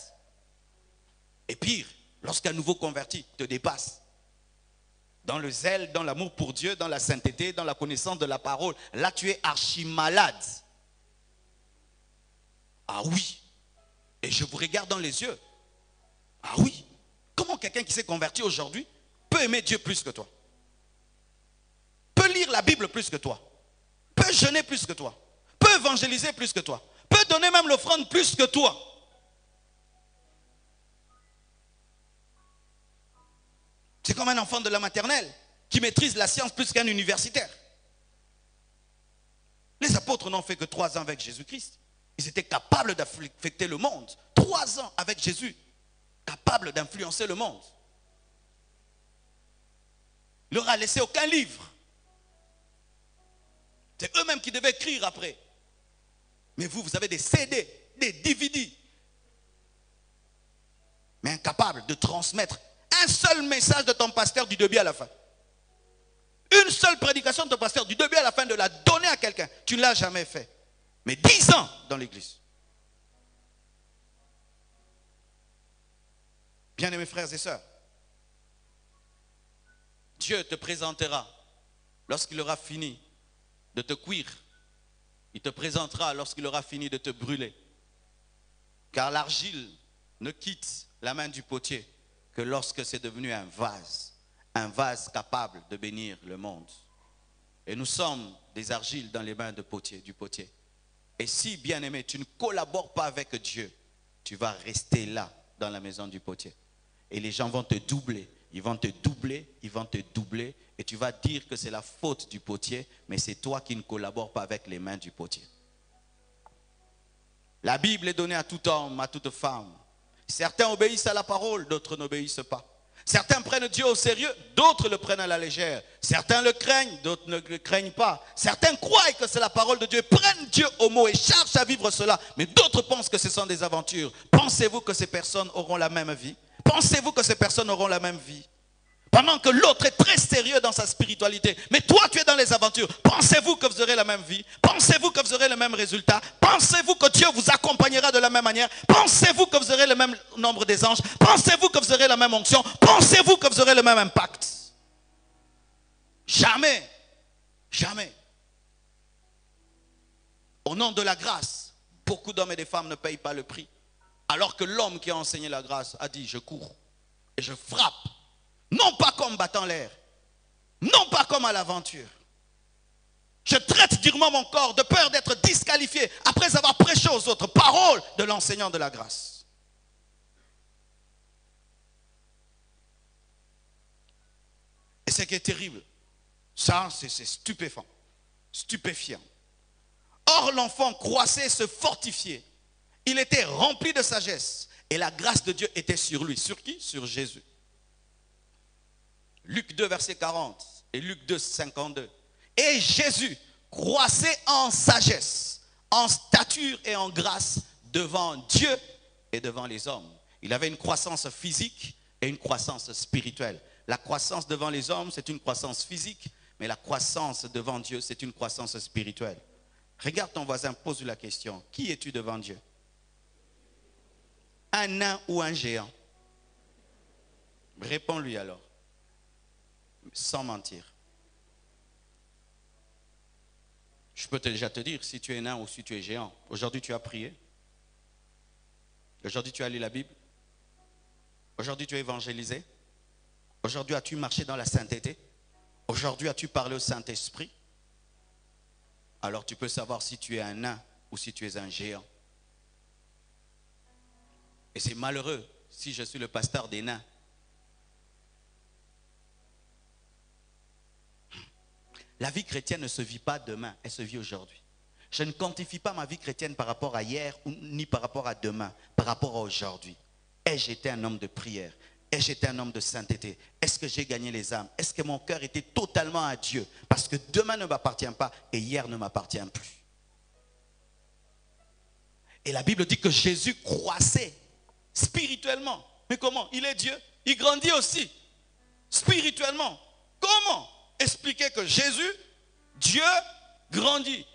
Et pire, lorsqu'un nouveau converti te dépasse, dans le zèle, dans l'amour pour Dieu, dans la sainteté, dans la connaissance de la parole, là tu es archi malade. Ah oui. Et je vous regarde dans les yeux. Ah oui. Comment quelqu'un qui s'est converti aujourd'hui peut aimer Dieu plus que toi? Peut lire la Bible plus que toi? Peut jeûner plus que toi? peut évangéliser plus que toi, peut donner même l'offrande plus que toi. C'est comme un enfant de la maternelle qui maîtrise la science plus qu'un universitaire. Les apôtres n'ont fait que 3 ans avec Jésus-Christ. Ils étaient capables d'affecter le monde. 3 ans avec Jésus, capables d'influencer le monde. Il leur a laissé aucun livre. C'est eux-mêmes qui devaient écrire après. Mais vous avez des CD, des DVD. Mais incapables de transmettre un seul message de ton pasteur du début à la fin. Une seule prédication de ton pasteur du début à la fin, de la donner à quelqu'un. Tu ne l'as jamais fait. Mais 10 ans dans l'église. Bien-aimés frères et sœurs, Dieu te présentera lorsqu'il aura fini de te cuire. Il te présentera lorsqu'il aura fini de te brûler. Car l'argile ne quitte la main du potier que lorsque c'est devenu un vase capable de bénir le monde. Et nous sommes des argiles dans les mains du potier. Et si, bien-aimé, tu ne collabores pas avec Dieu, tu vas rester là, dans la maison du potier. Et les gens vont te doubler, ils vont te doubler, et tu vas dire que c'est la faute du potier, mais c'est toi qui ne collabores pas avec les mains du potier. La Bible est donnée à tout homme, à toute femme. Certains obéissent à la parole, d'autres n'obéissent pas. Certains prennent Dieu au sérieux, d'autres le prennent à la légère. Certains le craignent, d'autres ne le craignent pas. Certains croient que c'est la parole de Dieu, prennent Dieu au mot et cherchent à vivre cela. Mais d'autres pensent que ce sont des aventures. Pensez-vous que ces personnes auront la même vie? Pensez-vous que ces personnes auront la même vie? Pendant que l'autre est très sérieux dans sa spiritualité. Mais toi, tu es dans les aventures. Pensez-vous que vous aurez la même vie? Pensez-vous que vous aurez le même résultat? Pensez-vous que Dieu vous accompagnera de la même manière? Pensez-vous que vous aurez le même nombre des anges? Pensez-vous que vous aurez la même onction? Pensez-vous que vous aurez le même impact? Jamais. Jamais. Au nom de la grâce, beaucoup d'hommes et de femmes ne payent pas le prix. Alors que l'homme qui a enseigné la grâce a dit, je cours et je frappe. Non pas comme battant l'air, non pas comme à l'aventure. Je traite durement mon corps de peur d'être disqualifié après avoir prêché aux autres paroles de l'enseignant de la grâce. Et ce qui est terrible, ça c'est stupéfiant. Or l'enfant croissait, se fortifiait. Il était rempli de sagesse et la grâce de Dieu était sur lui. Sur qui? Sur Jésus. Luc 2, verset 40 et Luc 2, 52. Et Jésus croissait en sagesse, en stature et en grâce devant Dieu et devant les hommes. Il avait une croissance physique et une croissance spirituelle. La croissance devant les hommes, c'est une croissance physique, mais la croissance devant Dieu, c'est une croissance spirituelle. Regarde ton voisin, pose la question. Qui es-tu devant Dieu? Un nain ou un géant? Réponds-lui alors. Sans mentir. Je peux déjà te dire si tu es nain ou si tu es géant. Aujourd'hui tu as prié. Aujourd'hui tu as lu la Bible. Aujourd'hui tu as évangélisé. Aujourd'hui as-tu marché dans la sainteté. Aujourd'hui as-tu parlé au Saint-Esprit. Alors tu peux savoir si tu es un nain ou si tu es un géant. Et c'est malheureux si je suis le pasteur des nains. La vie chrétienne ne se vit pas demain, elle se vit aujourd'hui. Je ne quantifie pas ma vie chrétienne par rapport à hier, ni par rapport à demain, par rapport à aujourd'hui. Ai-je été un homme de prière? Ai-je été un homme de sainteté? Est-ce que j'ai gagné les âmes? Est-ce que mon cœur était totalement à Dieu? Parce que demain ne m'appartient pas et hier ne m'appartient plus. Et la Bible dit que Jésus croissait spirituellement. Mais comment? Il est Dieu. Il grandit aussi spirituellement. Comment expliquer que Jésus, Dieu, grandit?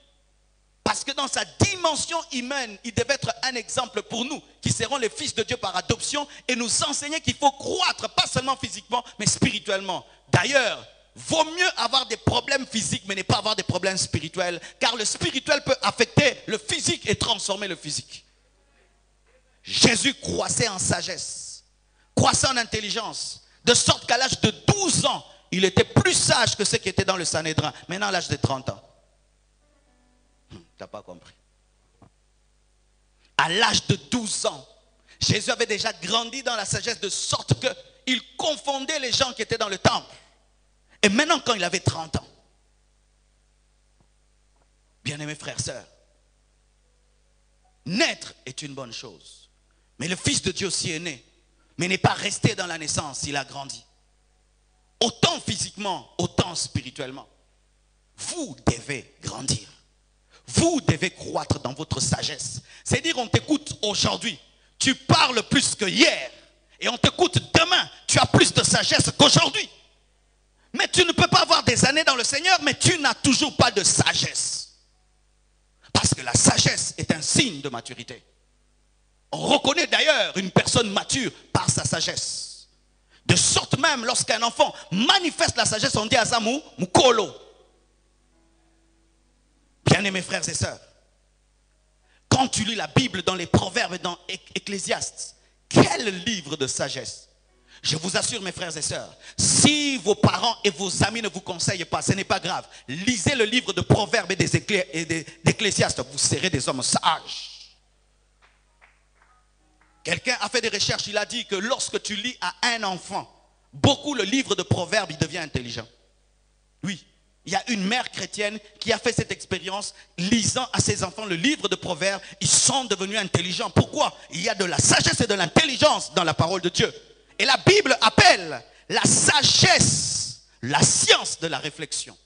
Parce que dans sa dimension humaine, il devait être un exemple pour nous, qui serons les fils de Dieu par adoption, et nous enseigner qu'il faut croître, pas seulement physiquement, mais spirituellement. D'ailleurs, vaut mieux avoir des problèmes physiques, mais ne pas avoir des problèmes spirituels, car le spirituel peut affecter le physique et transformer le physique. Jésus croissait en sagesse, croissait en intelligence, de sorte qu'à l'âge de 12 ans, il était plus sage que ceux qui étaient dans le Sanhédrin, maintenant à l'âge de 30 ans. Tu n'as pas compris. À l'âge de 12 ans, Jésus avait déjà grandi dans la sagesse de sorte qu'il confondait les gens qui étaient dans le temple. Et maintenant, quand il avait 30 ans, bien-aimés frères et sœurs, naître est une bonne chose. Mais le Fils de Dieu aussi est né, mais n'est pas resté dans la naissance, il a grandi. Autant physiquement, autant spirituellement. Vous devez grandir. Vous devez croître dans votre sagesse. C'est-à-dire, on t'écoute aujourd'hui, tu parles plus que hier. Et on t'écoute demain, tu as plus de sagesse qu'aujourd'hui. Mais tu ne peux pas avoir des années dans le Seigneur, mais tu n'as toujours pas de sagesse. Parce que la sagesse est un signe de maturité. On reconnaît d'ailleurs une personne mature par sa sagesse. De sorte même, lorsqu'un enfant manifeste la sagesse, on dit à ça Mukolo. Bien-aimés frères et sœurs, quand tu lis la Bible dans les Proverbes et dans Ecclésiaste, quel livre de sagesse! Je vous assure, mes frères et sœurs, si vos parents et vos amis ne vous conseillent pas, ce n'est pas grave. Lisez le livre de Proverbes et d'Ecclésiaste, vous serez des hommes sages. Quelqu'un a fait des recherches, il a dit que lorsque tu lis à un enfant, beaucoup le livre de Proverbes, il devient intelligent. Oui. Il y a une mère chrétienne qui a fait cette expérience, lisant à ses enfants le livre de Proverbes, ils sont devenus intelligents. Pourquoi? Il y a de la sagesse et de l'intelligence dans la parole de Dieu. Et la Bible appelle la sagesse la science de la réflexion.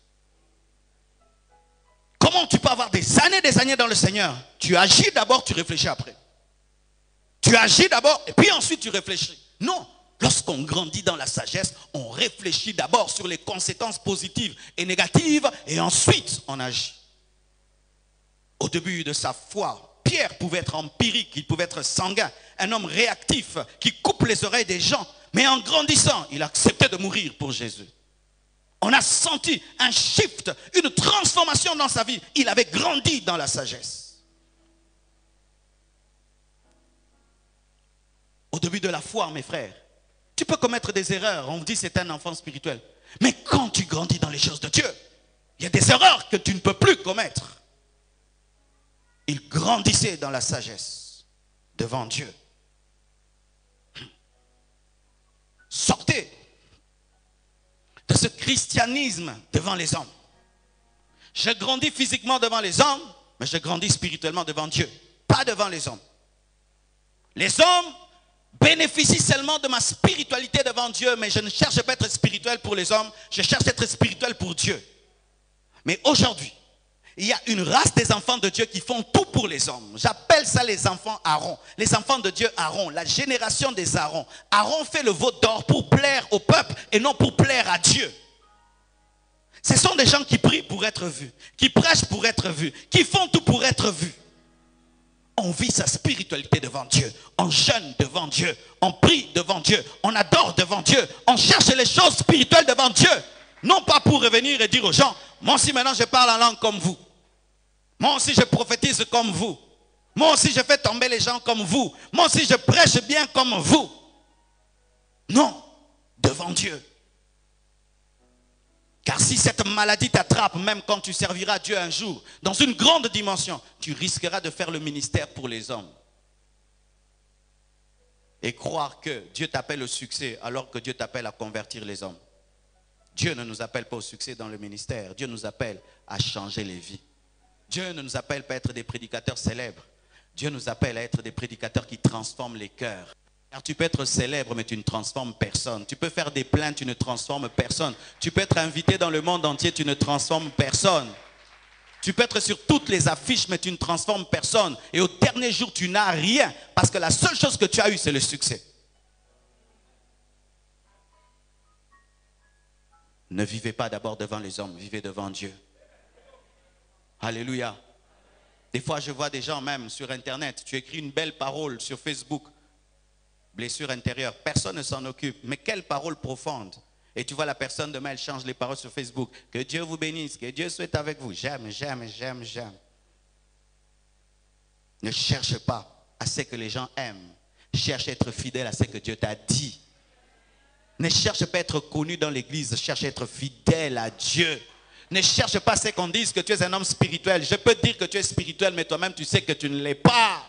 Comment tu peux avoir des années dans le Seigneur? Tu agis d'abord, tu réfléchis après. Tu agis d'abord et puis ensuite tu réfléchis. Non. Lorsqu'on grandit dans la sagesse, on réfléchit d'abord sur les conséquences positives et négatives et ensuite on agit. Au début de sa foi, Pierre pouvait être empirique, il pouvait être sanguin, un homme réactif qui coupe les oreilles des gens. Mais en grandissant, il acceptait de mourir pour Jésus. On a senti un shift, une transformation dans sa vie. Il avait grandi dans la sagesse. Au début de la foi, mes frères, tu peux commettre des erreurs, on vous dit c'est un enfant spirituel. Mais quand tu grandis dans les choses de Dieu, il y a des erreurs que tu ne peux plus commettre. Il grandissait dans la sagesse devant Dieu. Sortez de ce christianisme devant les hommes. Je grandis physiquement devant les hommes, mais je grandis spirituellement devant Dieu, pas devant les hommes. Les hommes bénéficie seulement de ma spiritualité devant Dieu, mais je ne cherche pas à être spirituel pour les hommes, je cherche à être spirituel pour Dieu. Mais aujourd'hui, il y a une race des enfants de Dieu qui font tout pour les hommes. J'appelle ça les enfants Aaron, les enfants de Dieu Aaron, la génération des Aaron. Aaron fait le veau d'or pour plaire au peuple et non pour plaire à Dieu. Ce sont des gens qui prient pour être vus, qui prêchent pour être vus, qui font tout pour être vus. On vit sa spiritualité devant Dieu, on jeûne devant Dieu, on prie devant Dieu, on adore devant Dieu, on cherche les choses spirituelles devant Dieu. Non pas pour revenir et dire aux gens, moi aussi maintenant je parle en langue comme vous. Moi aussi je prophétise comme vous. Moi aussi je fais tomber les gens comme vous. Moi aussi je prêche bien comme vous. Non, devant Dieu. Car si cette maladie t'attrape, même quand tu serviras Dieu un jour, dans une grande dimension, tu risqueras de faire le ministère pour les hommes. Et croire que Dieu t'appelle au succès alors que Dieu t'appelle à convertir les hommes. Dieu ne nous appelle pas au succès dans le ministère. Dieu nous appelle à changer les vies. Dieu ne nous appelle pas à être des prédicateurs célèbres. Dieu nous appelle à être des prédicateurs qui transforment les cœurs. Car tu peux être célèbre, mais tu ne transformes personne. Tu peux faire des plaintes, tu ne transformes personne. Tu peux être invité dans le monde entier, tu ne transformes personne. Tu peux être sur toutes les affiches, mais tu ne transformes personne. Et au dernier jour, tu n'as rien. Parce que la seule chose que tu as eue, c'est le succès. Ne vivez pas d'abord devant les hommes, vivez devant Dieu. Alléluia. Des fois, je vois des gens même sur Internet, tu écris une belle parole sur Facebook. Blessure intérieure, personne ne s'en occupe. Mais quelle parole profonde. Et tu vois la personne demain, elle change les paroles sur Facebook. Que Dieu vous bénisse, que Dieu soit avec vous. J'aime, j'aime, j'aime, j'aime. Ne cherche pas à ce que les gens aiment. Cherche à être fidèle à ce que Dieu t'a dit. Ne cherche pas à être connu dans l'église, cherche à être fidèle à Dieu. Ne cherche pas ce qu'on dise que tu es un homme spirituel. Je peux dire que tu es spirituel, mais toi-même tu sais que tu ne l'es pas.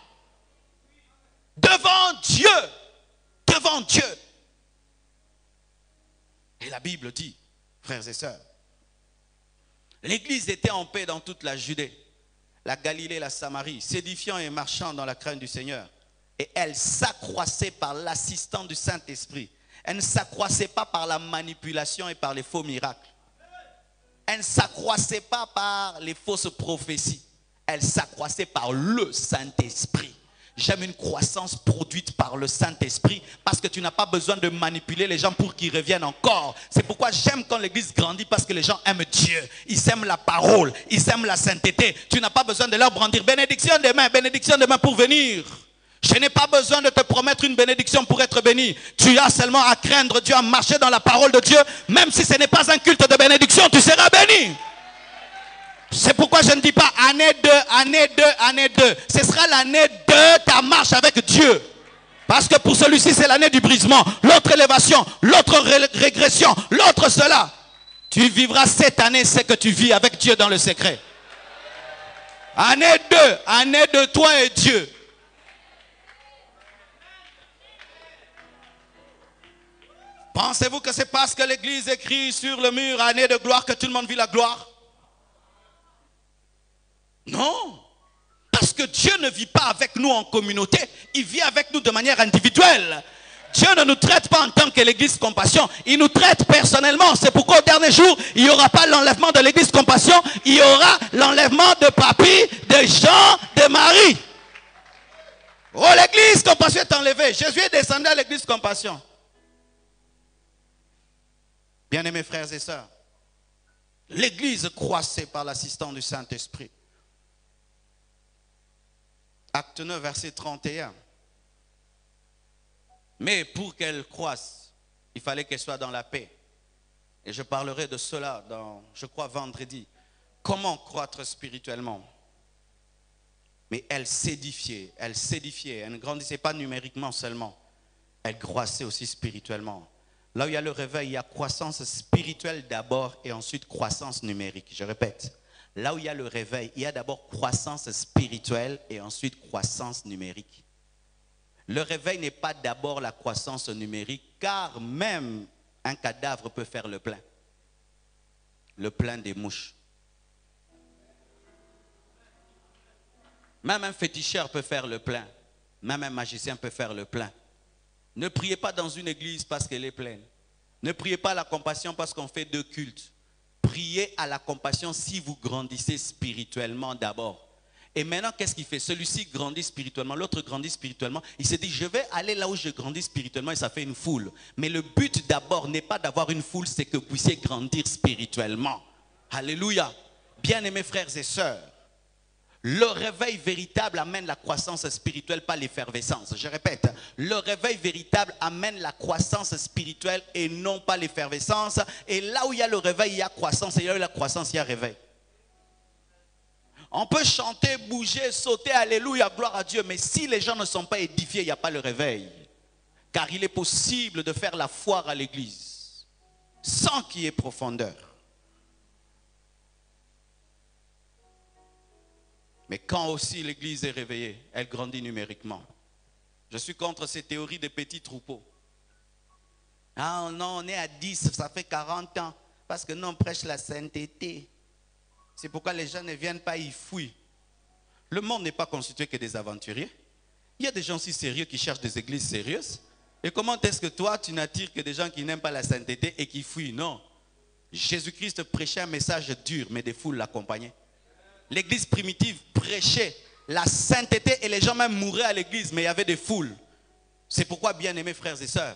Devant Dieu. Devant Dieu. Et la Bible dit, frères et sœurs, l'Église était en paix dans toute la Judée, la Galilée, la Samarie, s'édifiant et marchant dans la crainte du Seigneur. Et elle s'accroissait par l'assistance du Saint-Esprit. Elle ne s'accroissait pas par la manipulation et par les faux miracles. Elle ne s'accroissait pas par les fausses prophéties. Elle s'accroissait par le Saint-Esprit. J'aime une croissance produite par le Saint-Esprit parce que tu n'as pas besoin de manipuler les gens pour qu'ils reviennent encore. C'est pourquoi j'aime quand l'église grandit parce que les gens aiment Dieu. Ils aiment la parole, ils aiment la sainteté. Tu n'as pas besoin de leur brandir bénédiction demain pour venir. Je n'ai pas besoin de te promettre une bénédiction pour être béni. Tu as seulement à craindre Dieu, à marcher dans la parole de Dieu. Même si ce n'est pas un culte de bénédiction, tu seras béni. C'est pourquoi je ne dis pas année 2, année 2, année 2. Ce sera l'année 2 ta marche avec Dieu. Parce que pour celui-ci, c'est l'année du brisement. L'autre élévation, l'autre régression, l'autre cela. Tu vivras cette année ce que tu vis avec Dieu dans le secret. Année 2, année de toi et Dieu. Pensez-vous que c'est parce que l'église écrit sur le mur année de gloire que tout le monde vit la gloire? Non, parce que Dieu ne vit pas avec nous en communauté, il vit avec nous de manière individuelle. Dieu ne nous traite pas en tant que l'église Compassion, il nous traite personnellement. C'est pourquoi au dernier jour, il n'y aura pas l'enlèvement de l'église Compassion, il y aura l'enlèvement de Papy, de Jean, de Marie. Oh, l'église Compassion est enlevée. Jésus est descendu à l'église Compassion. Bien-aimés frères et sœurs, l'église croissait par l'assistance du Saint-Esprit. Acte 9, verset 31. Mais pour qu'elle croisse, il fallait qu'elle soit dans la paix. Et je parlerai de cela dans, je crois, vendredi. Comment croître spirituellement? Mais elle s'édifiait, elle ne grandissait pas numériquement seulement. Elle croissait aussi spirituellement. Là où il y a le réveil, il y a croissance spirituelle d'abord et ensuite croissance numérique. Je répète. Là où il y a le réveil, il y a d'abord croissance spirituelle et ensuite croissance numérique. Le réveil n'est pas d'abord la croissance numérique, car même un cadavre peut faire le plein des mouches. Même un féticheur peut faire le plein, même un magicien peut faire le plein. Ne priez pas dans une église parce qu'elle est pleine. Ne priez pas à la compassion parce qu'on fait 2 cultes. Priez à la compassion si vous grandissez spirituellement d'abord. Et maintenant, qu'est-ce qu'il fait? Celui-ci grandit spirituellement, l'autre grandit spirituellement. Il se dit, je vais aller là où je grandis spirituellement et ça fait une foule. Mais le but d'abord n'est pas d'avoir une foule, c'est que vous puissiez grandir spirituellement. Alléluia. Bien-aimés frères et sœurs, le réveil véritable amène la croissance spirituelle, pas l'effervescence. Je répète, le réveil véritable amène la croissance spirituelle et non pas l'effervescence. Et là où il y a le réveil, il y a croissance. Et là où il y a la croissance, il y a réveil. On peut chanter, bouger, sauter, alléluia, gloire à Dieu. Mais si les gens ne sont pas édifiés, il n'y a pas le réveil. Car il est possible de faire la foire à l'église sans qu'il y ait profondeur. Mais quand aussi l'église est réveillée, elle grandit numériquement. Je suis contre ces théories des petits troupeaux. Ah non, on est à 10, ça fait 40 ans. Parce que nous, on prêche la sainteté. C'est pourquoi les gens ne viennent pas, ils fouillent. Le monde n'est pas constitué que des aventuriers. Il y a des gens si sérieux qui cherchent des églises sérieuses. Et comment est-ce que toi, tu n'attires que des gens qui n'aiment pas la sainteté et qui fouillent? Non. Jésus-Christ prêchait un message dur, mais des foules l'accompagnaient. L'église primitive prêchait la sainteté et les gens même mouraient à l'église, mais il y avait des foules. C'est pourquoi, bien aimés frères et sœurs,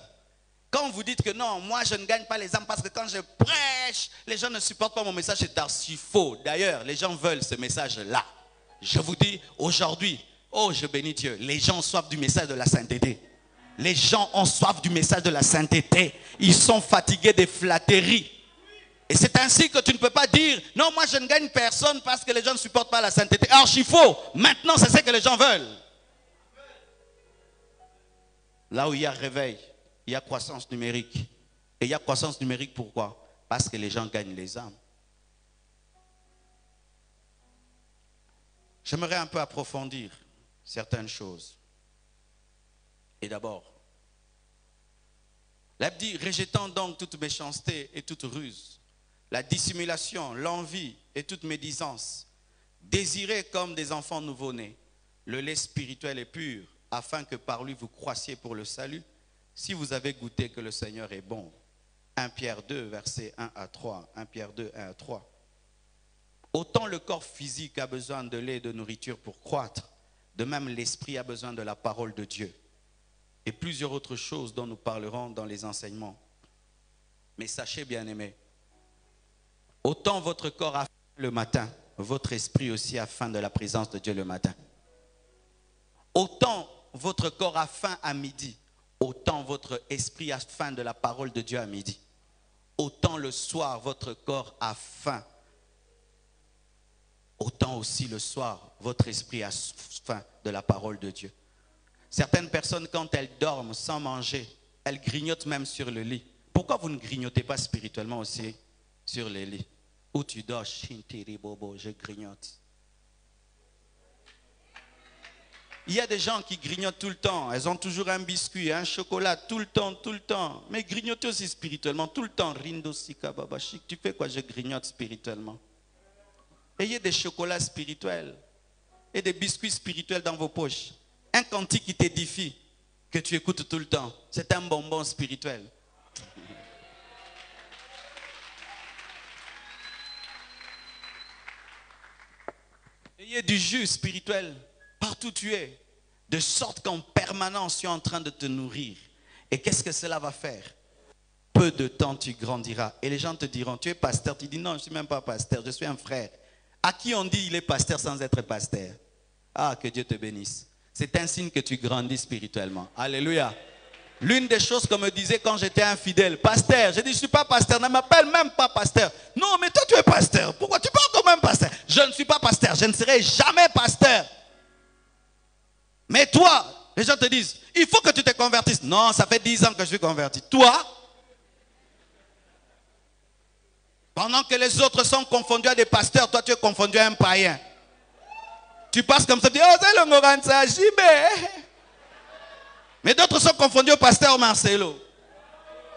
quand vous dites que non, moi je ne gagne pas les âmes parce que quand je prêche, les gens ne supportent pas mon message, c'est archi faux. D'ailleurs, les gens veulent ce message-là. Je vous dis aujourd'hui, oh je bénis Dieu, les gens ont soif du message de la sainteté. Les gens ont soif du message de la sainteté. Ils sont fatigués des flatteries. Et c'est ainsi que tu ne peux pas dire, non, moi je ne gagne personne parce que les gens ne supportent pas la sainteté. Archi faux. Maintenant, c'est ce que les gens veulent. Là où il y a réveil, il y a croissance numérique. Et il y a croissance numérique pourquoi? Parce que les gens gagnent les âmes. J'aimerais un peu approfondir certaines choses. Et d'abord, la Bible dit, rejetant donc toute méchanceté et toute ruse, la dissimulation, l'envie et toute médisance, désirez comme des enfants nouveau-nés le lait spirituel et pur, afin que par lui vous croissiez pour le salut, si vous avez goûté que le Seigneur est bon. 1 Pierre 2, versets 1 à 3. 1 Pierre 2, 1 à 3. Autant le corps physique a besoin de lait et de nourriture pour croître, de même l'esprit a besoin de la parole de Dieu. Et plusieurs autres choses dont nous parlerons dans les enseignements. Mais sachez, bien-aimés, autant votre corps a faim le matin, votre esprit aussi a faim de la présence de Dieu le matin. Autant votre corps a faim à midi, autant votre esprit a faim de la parole de Dieu à midi. Autant le soir, votre corps a faim, autant aussi le soir, votre esprit a faim de la parole de Dieu. Certaines personnes, quand elles dorment sans manger, elles grignotent même sur le lit. Pourquoi vous ne grignotez pas spirituellement aussi sur les lits? Où tu dors, je grignote. Il y a des gens qui grignotent tout le temps. Elles ont toujours un biscuit, un chocolat, tout le temps, tout le temps. Mais grignotez aussi spirituellement, tout le temps. Rindo Sika Babashik, tu fais quoi? Je grignote spirituellement. Ayez des chocolats spirituels et des biscuits spirituels dans vos poches. Un cantique qui t'édifie, que tu écoutes tout le temps. C'est un bonbon spirituel. Ayez du jus spirituel partout où tu es, de sorte qu'en permanence tu es en train de te nourrir. Et qu'est-ce que cela va faire? Peu de temps tu grandiras. Et les gens te diront, tu es pasteur. Tu dis non, je ne suis même pas pasteur, je suis un frère. À qui on dit il est pasteur sans être pasteur? Ah, que Dieu te bénisse. C'est un signe que tu grandis spirituellement. Alléluia. L'une des choses qu'on me disait quand j'étais infidèle, pasteur, j'ai dit je ne suis pas pasteur, ne m'appelle même pas pasteur. Non, mais toi tu es pasteur. Pourquoi tu parles comme un pasteur? Je ne suis pas pasteur, je ne serai jamais pasteur. Mais toi, les gens te disent, il faut que tu te convertisses. Non, ça fait 10 ans que je suis converti. Toi, pendant que les autres sont confondus à des pasteurs, toi tu es confondu à un païen. Tu passes comme ça, tu dis, oh c'est le Moranza, Jibé. Mais d'autres sont confondus au pasteur Marcelo.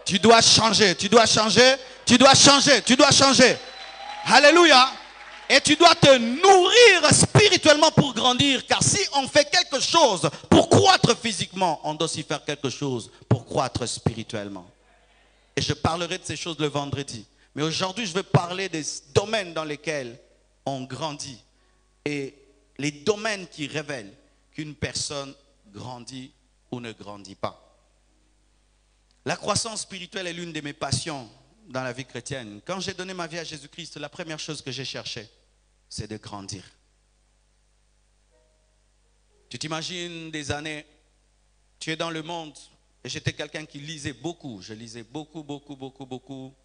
Tu dois changer, tu dois changer, tu dois changer, tu dois changer. Alléluia. Et tu dois te nourrir spirituellement pour grandir. Car si on fait quelque chose pour croître physiquement, on doit aussi faire quelque chose pour croître spirituellement. Et je parlerai de ces choses le vendredi. Mais aujourd'hui, je vais parler des domaines dans lesquels on grandit. Et les domaines qui révèlent qu'une personne grandit ou ne grandit pas. La croissance spirituelle est l'une de mes passions dans la vie chrétienne. Quand j'ai donné ma vie à Jésus-Christ, la première chose que j'ai cherché, c'est de grandir. Tu t'imagines des années, tu es dans le monde, et j'étais quelqu'un qui lisait beaucoup. Je lisais beaucoup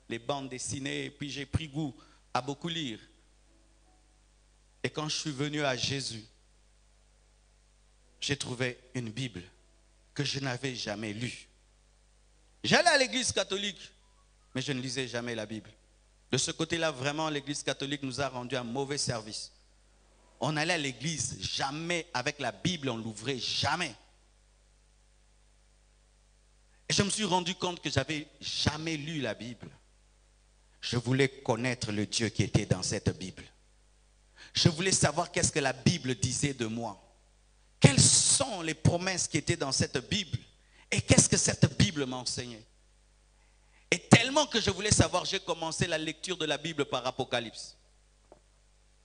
les bandes dessinées, et puis j'ai pris goût à beaucoup lire. Et quand je suis venu à Jésus, j'ai trouvé une Bible que je n'avais jamais lue. J'allais à l'église catholique, mais je ne lisais jamais la Bible. De ce côté-là, vraiment, l'église catholique nous a rendu un mauvais service. On allait à l'église, jamais avec la Bible, on ne l'ouvrait jamais. Et je me suis rendu compte que j'avais jamais lu la Bible. Je voulais connaître le Dieu qui était dans cette Bible. Je voulais savoir qu'est-ce que la Bible disait de moi. Quelles sont les promesses qui étaient dans cette Bible? Et qu'est-ce que cette Bible m'enseignait? Et tellement que je voulais savoir, j'ai commencé la lecture de la Bible par Apocalypse.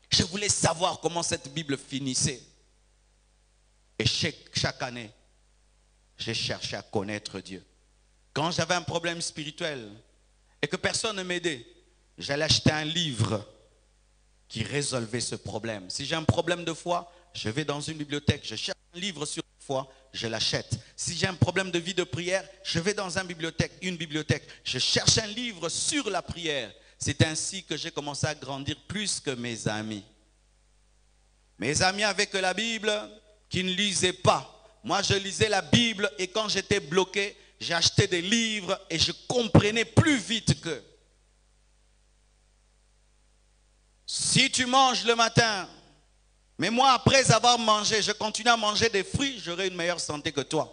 Je voulais savoir comment cette Bible finissait. Et chaque année, j'ai cherché à connaître Dieu. Quand j'avais un problème spirituel et que personne ne m'aidait, j'allais acheter un livre qui résolvait ce problème. Si j'ai un problème de foi, je vais dans une bibliothèque, je cherche un livre sur la foi, je l'achète. Si j'ai un problème de vie de prière, je vais dans une bibliothèque, je cherche un livre sur la prière. C'est ainsi que j'ai commencé à grandir plus que mes amis. Mes amis avaient que la Bible, qui ne lisaient pas. Moi, je lisais la Bible et quand j'étais bloqué, j'ai acheté des livres et je comprenais plus vite qu'eux. Si tu manges le matin, Mais moi, après avoir mangé, je continue à manger des fruits, j'aurai une meilleure santé que toi.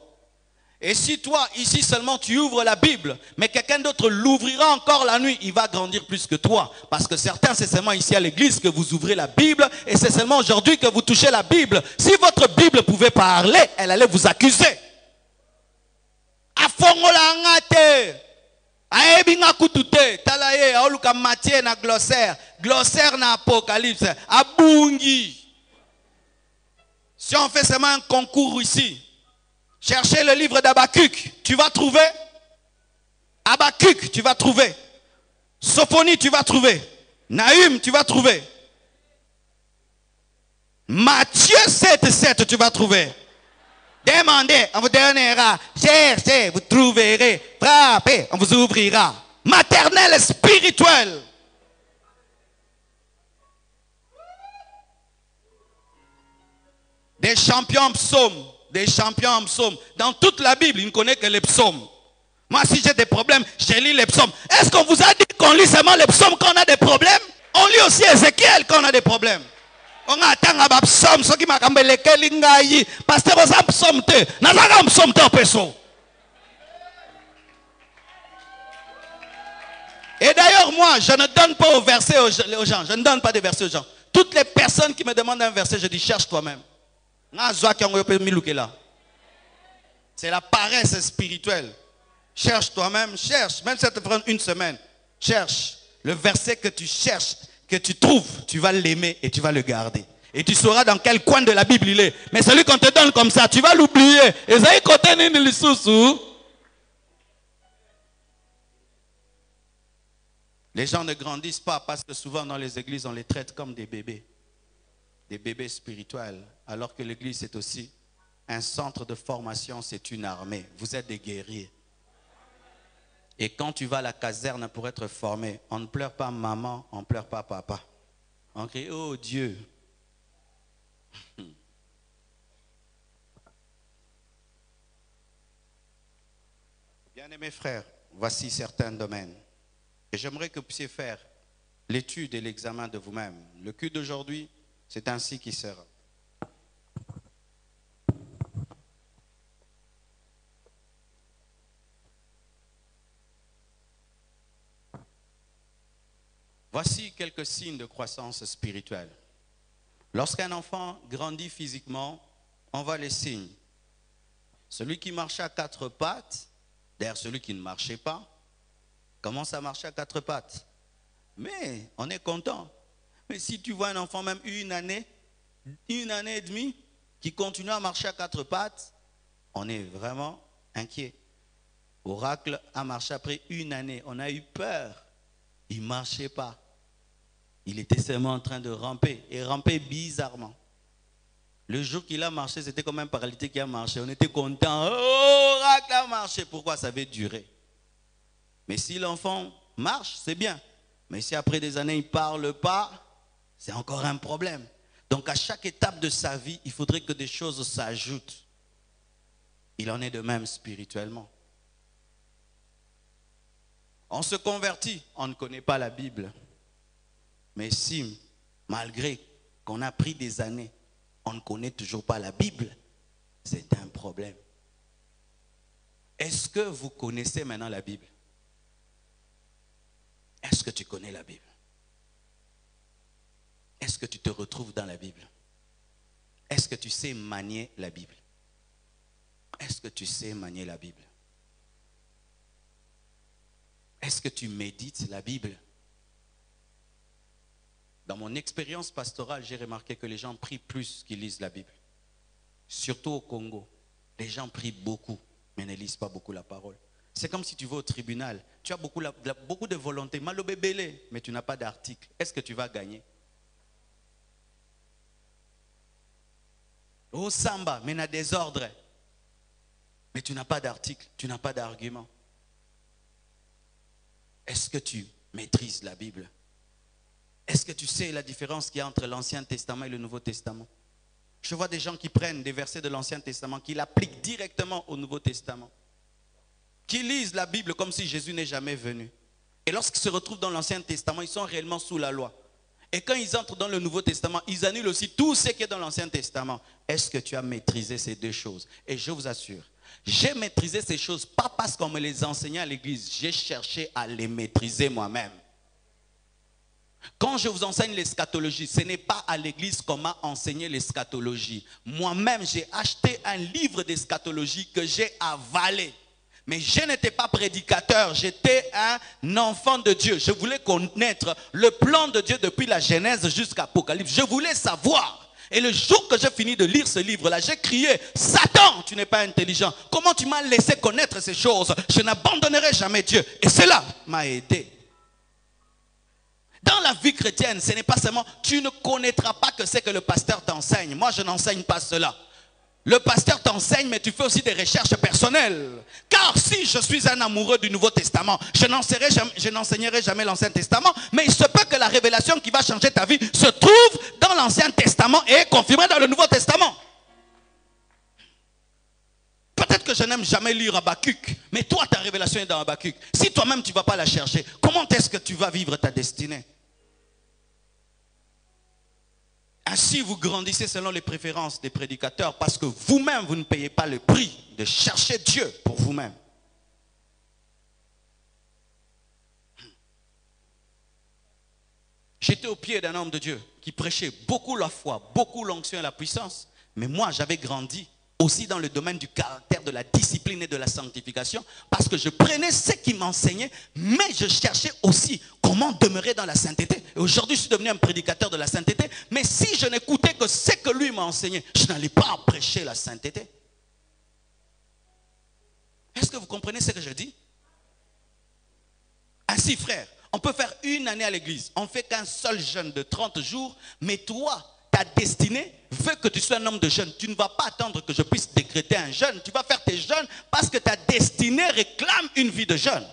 Et si toi, ici seulement, tu ouvres la Bible, mais quelqu'un d'autre l'ouvrira encore la nuit, il va grandir plus que toi. Parce que certains, c'est seulement ici à l'église que vous ouvrez la Bible, et c'est seulement aujourd'hui que vous touchez la Bible. Si votre Bible pouvait parler, elle allait vous accuser. Matthieu na glossaire, glossaire na Apocalypse, abungi. Si on fait seulement un concours ici, cherchez le livre d'Habakkuk, tu vas trouver. Habakkuk, tu vas trouver. Sophonie, tu vas trouver. Nahum, tu vas trouver. Matthieu 7, tu vas trouver. Demandez, on vous donnera. Cherchez, vous trouverez. Frappez, on vous ouvrira. Maternelle spirituelle. Des champions en psaumes. Des champions en psaumes. Dans toute la Bible, il ne connaît que les psaumes. Moi, si j'ai des problèmes, je lis les psaumes. Est-ce qu'on vous a dit qu'on lit seulement les psaumes quand on a des problèmes? On lit aussi Ézéchiel quand on a des problèmes. On attend à psaume, ceux qui m'a camé les kelingayi. Pasteur, vous avez psaume te. N'a psaume te peso. Et d'ailleurs, moi, je ne donne pas aux versets aux gens. Je ne donne pas des versets aux gens. Toutes les personnes qui me demandent un verset, je dis cherche toi-même. C'est la paresse spirituelle. Cherche toi-même, cherche. Même si ça te prend une semaine, cherche. Le verset que tu cherches, que tu trouves, tu vas l'aimer et tu vas le garder. Et tu sauras dans quel coin de la Bible il est. Mais celui qu'on te donne comme ça, tu vas l'oublier. Les gens ne grandissent pas parce que souvent dans les églises, on les traite comme des bébés. Des bébés spirituels. Alors que l'église, c'est aussi un centre de formation, c'est une armée. Vous êtes des guerriers. Et quand tu vas à la caserne pour être formé, on ne pleure pas maman, on ne pleure pas papa. On crie, oh Dieu. Bien-aimés frères, voici certains domaines. Et j'aimerais que vous puissiez faire l'étude et l'examen de vous-même. Le culte d'aujourd'hui, c'est ainsi qu'il sera. Voici quelques signes de croissance spirituelle. Lorsqu'un enfant grandit physiquement, on voit les signes. Celui qui marchait à quatre pattes, d'ailleurs celui qui ne marchait pas, commence à marcher à quatre pattes. Mais on est content. Mais si tu vois un enfant même une année et demie, qui continue à marcher à quatre pattes, on est vraiment inquiet. Oracle a marché après une année. On a eu peur. Il ne marchait pas. Il était seulement en train de ramper. Et ramper bizarrement. Le jour qu'il a marché, c'était comme un paralytique qui a marché. On était content. Oh, Oracle a marché. Pourquoi? Ça avait duré. Mais si l'enfant marche, c'est bien. Mais si après des années, il ne parle pas, c'est encore un problème. Donc à chaque étape de sa vie, il faudrait que des choses s'ajoutent. Il en est de même spirituellement. On se convertit, on ne connaît pas la Bible. Mais si, malgré qu'on a pris des années, on ne connaît toujours pas la Bible, c'est un problème. Est-ce que vous connaissez maintenant la Bible? Est-ce que tu connais la Bible? Est-ce que tu te retrouves dans la Bible? Est-ce que tu sais manier la Bible? Est-ce que tu sais manier la Bible? Est-ce que tu médites la Bible? Dans mon expérience pastorale, j'ai remarqué que les gens prient plus qu'ils lisent la Bible. Surtout au Congo. Les gens prient beaucoup, mais ne lisent pas beaucoup la parole. C'est comme si tu vas au tribunal. Tu as beaucoup de volonté. Malobébélé, mais tu n'as pas d'article. Est-ce que tu vas gagner? Au samba, mais il y a des ordres. Mais tu n'as pas d'article, tu n'as pas d'argument. Est-ce que tu maîtrises la Bible? Est-ce que tu sais la différence qu'il y a entre l'Ancien Testament et le Nouveau Testament? Je vois des gens qui prennent des versets de l'Ancien Testament, qui l'appliquent directement au Nouveau Testament. Qui lisent la Bible comme si Jésus n'est jamais venu. Et lorsqu'ils se retrouvent dans l'Ancien Testament, ils sont réellement sous la loi. Et quand ils entrent dans le Nouveau Testament, ils annulent aussi tout ce qui est dans l'Ancien Testament. Est-ce que tu as maîtrisé ces deux choses? Et je vous assure, j'ai maîtrisé ces choses, pas parce qu'on me les enseignait à l'église. J'ai cherché à les maîtriser moi-même. Quand je vous enseigne l'eschatologie, ce n'est pas à l'église qu'on m'a enseigné l'eschatologie. Moi-même, j'ai acheté un livre d'eschatologie que j'ai avalé. Mais je n'étais pas prédicateur, j'étais un enfant de Dieu. Je voulais connaître le plan de Dieu depuis la Genèse jusqu'à l'Apocalypse. Je voulais savoir. Et le jour que j'ai fini de lire ce livre-là, j'ai crié, Satan, tu n'es pas intelligent. Comment tu m'as laissé connaître ces choses? Je n'abandonnerai jamais Dieu. Et cela m'a aidé. Dans la vie chrétienne, ce n'est pas seulement, tu ne connaîtras pas que c'est que le pasteur t'enseigne. Moi, je n'enseigne pas cela. Le pasteur t'enseigne, mais tu fais aussi des recherches personnelles. Car si je suis un amoureux du Nouveau Testament, je n'enseignerai jamais l'Ancien Testament, mais il se peut que la révélation qui va changer ta vie se trouve dans l'Ancien Testament et est confirmée dans le Nouveau Testament. Peut-être que je n'aime jamais lire Habakkuk, mais toi, ta révélation est dans Habakkuk. Si toi-même, tu ne vas pas la chercher, comment est-ce que tu vas vivre ta destinée? Ainsi, vous grandissez selon les préférences des prédicateurs parce que vous-même, vous ne payez pas le prix de chercher Dieu pour vous-même. J'étais au pied d'un homme de Dieu qui prêchait beaucoup la foi, beaucoup l'onction et la puissance. Mais moi, j'avais grandi aussi dans le domaine du caractère, de la discipline et de la sanctification, parce que je prenais ce qu'il m'enseignait, mais je cherchais aussi comment demeurer dans la sainteté. Et aujourd'hui, je suis devenu un prédicateur de la sainteté, mais si je n'écoutais que ce que lui m'a enseigné, je n'allais pas prêcher la sainteté. Est-ce que vous comprenez ce que je dis? Ainsi, frère, on peut faire une année à l'église, on ne fait qu'un seul jeûne de 30 jours, mais toi, ta destinée veut que tu sois un homme de jeûne. Tu ne vas pas attendre que je puisse décréter un jeûne. Tu vas faire tes jeûnes parce que ta destinée réclame une vie de jeûne.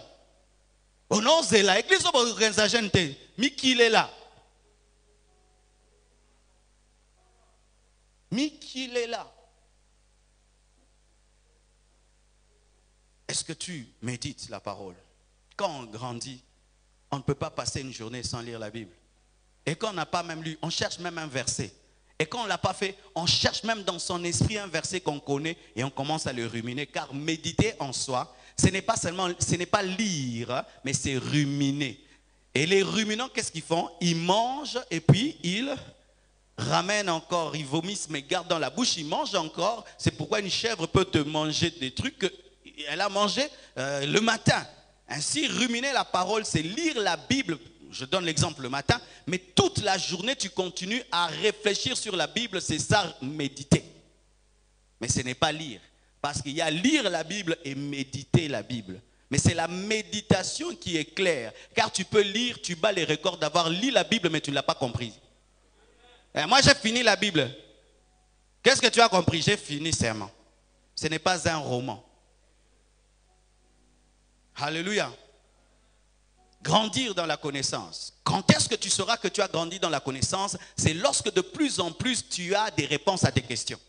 Oh non, c'est là. L'église de jeûne, mais qui est là? Mais qui est là? Est-ce que tu médites la parole? Quand on grandit, on ne peut pas passer une journée sans lire la Bible. Et quand on n'a pas même lu, on cherche même un verset. Et quand on ne l'a pas fait, on cherche même dans son esprit un verset qu'on connaît et on commence à le ruminer. Car méditer en soi, ce n'est pas lire, mais c'est ruminer. Et les ruminants, qu'est-ce qu'ils font? Ils mangent et puis ils ramènent encore, ils vomissent mais gardent dans la bouche, ils mangent encore. C'est pourquoi une chèvre peut te manger des trucs qu'elle a mangé le matin. Ainsi, ruminer la parole, c'est lire la Bible. Je donne l'exemple le matin, mais toute la journée, tu continues à réfléchir sur la Bible, c'est ça, méditer. Mais ce n'est pas lire, parce qu'il y a lire la Bible et méditer la Bible. Mais c'est la méditation qui est claire, car tu peux lire, tu bats les records d'avoir lu la Bible, mais tu ne l'as pas comprise. Et moi, j'ai fini la Bible. Qu'est-ce que tu as compris? J'ai fini seulement. Ce n'est pas un roman. Alléluia. Grandir dans la connaissance. Quand est-ce que tu sauras que tu as grandi dans la connaissance? C'est lorsque de plus en plus tu as des réponses à tes questions.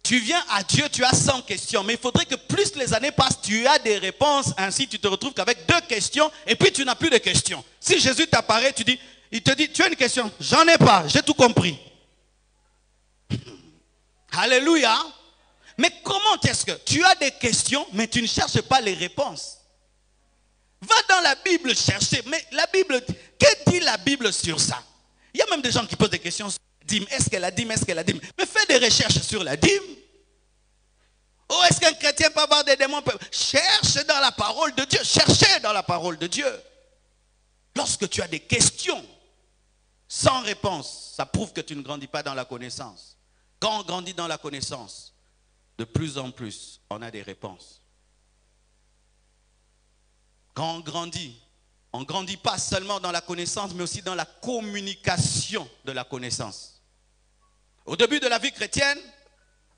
Tu viens à Dieu, tu as 100 questions, mais il faudrait que plus les années passent, tu as des réponses, ainsi tu te retrouves qu'avec 2 questions et puis tu n'as plus de questions. Si Jésus t'apparaît, il te dit, tu as une question? J'en ai pas, j'ai tout compris. Alléluia. Mais comment est-ce que tu as des questions, mais tu ne cherches pas les réponses? Va dans la Bible chercher. Mais la Bible, que dit la Bible sur ça? Il y a même des gens qui posent des questions sur la dîme. Est-ce qu'elle a dîme? Est-ce qu'elle a dîme? Mais fais des recherches sur la dîme. Oh, est-ce qu'un chrétien peut avoir des démons? Cherche dans la parole de Dieu. Cherchez dans la parole de Dieu. Lorsque tu as des questions sans réponse, ça prouve que tu ne grandis pas dans la connaissance. Quand on grandit dans la connaissance, de plus en plus, on a des réponses. Quand on ne grandit pas seulement dans la connaissance, mais aussi dans la communication de la connaissance. Au début de la vie chrétienne,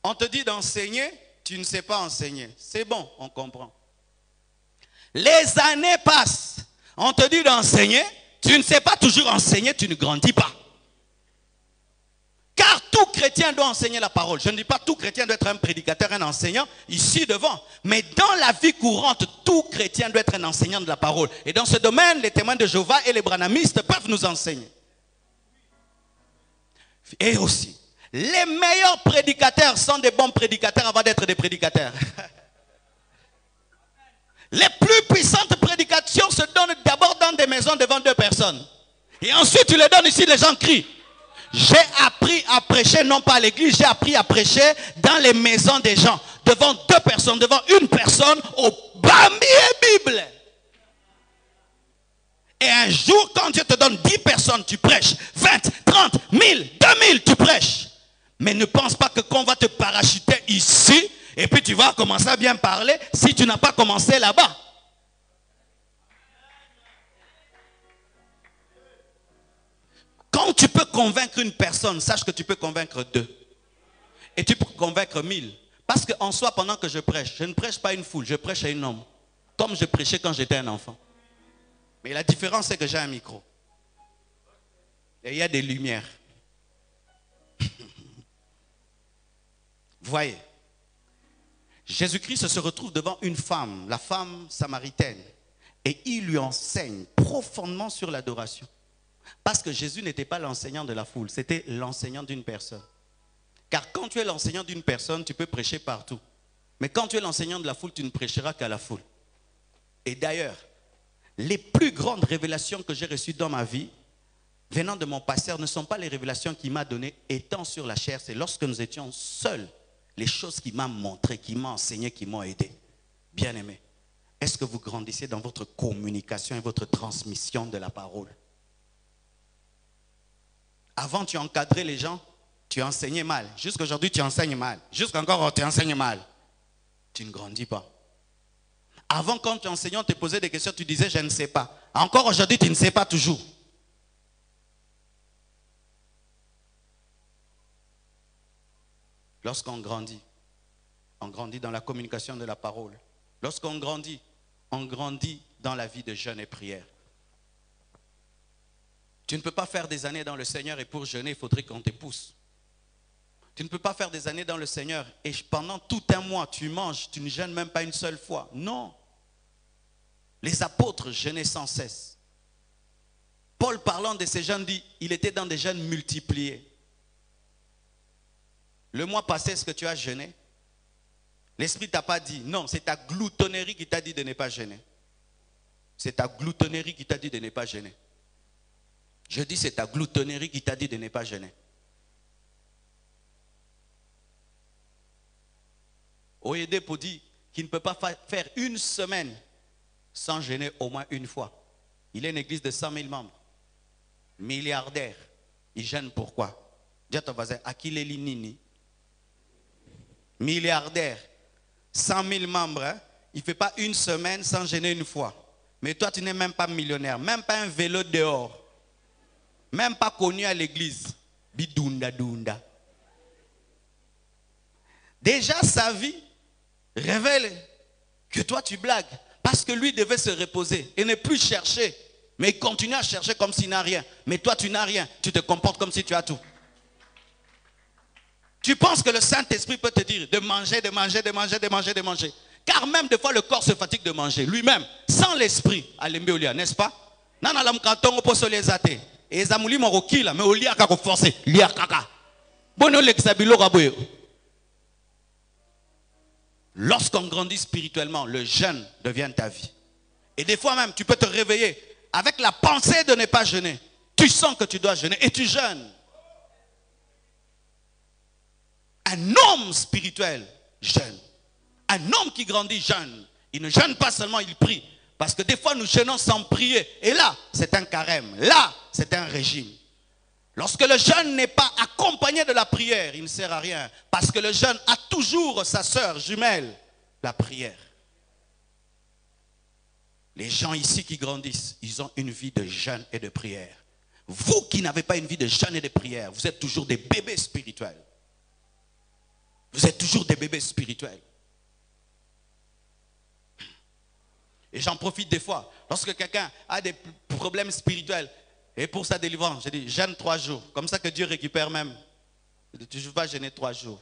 on te dit d'enseigner, tu ne sais pas enseigner. C'est bon, on comprend. Les années passent, on te dit d'enseigner, tu ne sais pas toujours enseigner, tu ne grandis pas. Car tout chrétien doit enseigner la parole. Je ne dis pas tout chrétien doit être un prédicateur, un enseignant, ici devant. Mais dans la vie courante, tout chrétien doit être un enseignant de la parole. Et dans ce domaine, les témoins de Jéhovah et les branhamistes peuvent nous enseigner. Et aussi, les meilleurs prédicateurs sont des bons prédicateurs avant d'être des prédicateurs. Les plus puissantes prédications se donnent d'abord dans des maisons devant 2 personnes. Et ensuite, tu les donnes ici, les gens crient. J'ai appris à prêcher, non pas à l'église, j'ai appris à prêcher dans les maisons des gens. Devant 2 personnes, devant une personne, au Bambi et Bible. Et un jour, quand Dieu te donne 10 personnes, tu prêches. 20, 30, 1000, 2000, tu prêches. Mais ne pense pas que qu'on va te parachuter ici, et puis tu vas commencer à bien parler si tu n'as pas commencé là-bas. Quand tu peux convaincre une personne, sache que tu peux convaincre 2. Et tu peux convaincre 1000. Parce qu'en soi, pendant que je prêche, je ne prêche pas une foule, je prêche à un homme. Comme je prêchais quand j'étais un enfant. Mais la différence, c'est que j'ai un micro. Et il y a des lumières. Voyez. Jésus-Christ se retrouve devant une femme, la femme samaritaine. Et il lui enseigne profondément sur l'adoration. Parce que Jésus n'était pas l'enseignant de la foule, c'était l'enseignant d'une personne. Car quand tu es l'enseignant d'une personne, tu peux prêcher partout. Mais quand tu es l'enseignant de la foule, tu ne prêcheras qu'à la foule. Et d'ailleurs, les plus grandes révélations que j'ai reçues dans ma vie, venant de mon pasteur, ne sont pas les révélations qu'il m'a données étant sur la chair. C'est lorsque nous étions seuls, les choses qu'il m'a montrées, qu'il m'a enseignées, qui m'ont aidé. Bien-aimés, est-ce que vous grandissez dans votre communication et votre transmission de la parole? Avant, tu encadrais les gens, tu enseignais mal. Jusqu'aujourd'hui, tu enseignes mal. Jusqu'encore, tu enseignes mal. Tu ne grandis pas. Avant, quand tu enseignais, on te posait des questions, tu disais, je ne sais pas. Encore aujourd'hui, tu ne sais pas toujours. Lorsqu'on grandit dans la communication de la parole. Lorsqu'on grandit, on grandit dans la vie de jeûne et prière. Tu ne peux pas faire des années dans le Seigneur et pour jeûner, il faudrait qu'on te pousse. Tu ne peux pas faire des années dans le Seigneur et pendant tout un mois, tu manges, tu ne jeûnes même pas une seule fois. Non. Les apôtres jeûnaient sans cesse. Paul, parlant de ces jeûnes, dit, il était dans des jeûnes multipliés. Le mois passé, est-ce que tu as jeûné? L'Esprit ne t'a pas dit, non, c'est ta gloutonnerie qui t'a dit de ne pas jeûner. C'est ta gloutonnerie qui t'a dit de ne pas jeûner. Je dis, c'est ta gloutonnerie qui t'a dit de ne pas jeûner. Oyedepo dit qu'il ne peut pas faire une semaine sans jeûner au moins une fois. Il est une église de 100 000 membres. Milliardaire. Il jeûne pourquoi? Dis à ton voisin, Akileli Nini. Milliardaire. 100 000 membres. Hein? Il ne fait pas une semaine sans jeûner une fois. Mais toi, tu n'es même pas millionnaire. Même pas un vélo dehors. Même pas connu à l'église. Bidunda dunda. Déjà, sa vie révèle que toi, tu blagues. Parce que lui devait se reposer et ne plus chercher. Mais il continue à chercher comme s'il n'a rien. Mais toi, tu n'as rien. Tu te comportes comme si tu as tout. Tu penses que le Saint-Esprit peut te dire de manger, de manger, de manger, de manger, de manger. Car même des fois, le corps se fatigue de manger. Lui-même, sans l'esprit, n'est-ce pas? Et Zamouli Morokila, mais au lia kako forcé, lia kaka. Bono l'exabilo raboyo. Lorsqu'on grandit spirituellement, le jeûne devient ta vie. Et des fois même, tu peux te réveiller avec la pensée de ne pas jeûner. Tu sens que tu dois jeûner et tu jeûnes. Un homme spirituel jeûne. Un homme qui grandit jeûne. Il ne jeûne pas seulement, il prie. Parce que des fois, nous jeûnons sans prier. Et là, c'est un carême. Là, c'est un régime. Lorsque le jeûne n'est pas accompagné de la prière, il ne sert à rien. Parce que le jeûne a toujours sa sœur jumelle, la prière. Les gens ici qui grandissent, ils ont une vie de jeûne et de prière. Vous qui n'avez pas une vie de jeûne et de prière, vous êtes toujours des bébés spirituels. Vous êtes toujours des bébés spirituels. Et j'en profite des fois, lorsque quelqu'un a des problèmes spirituels, et pour sa délivrance, je dis, jeûne 3 jours, comme ça que Dieu récupère même Tu vas jeûner 3 jours.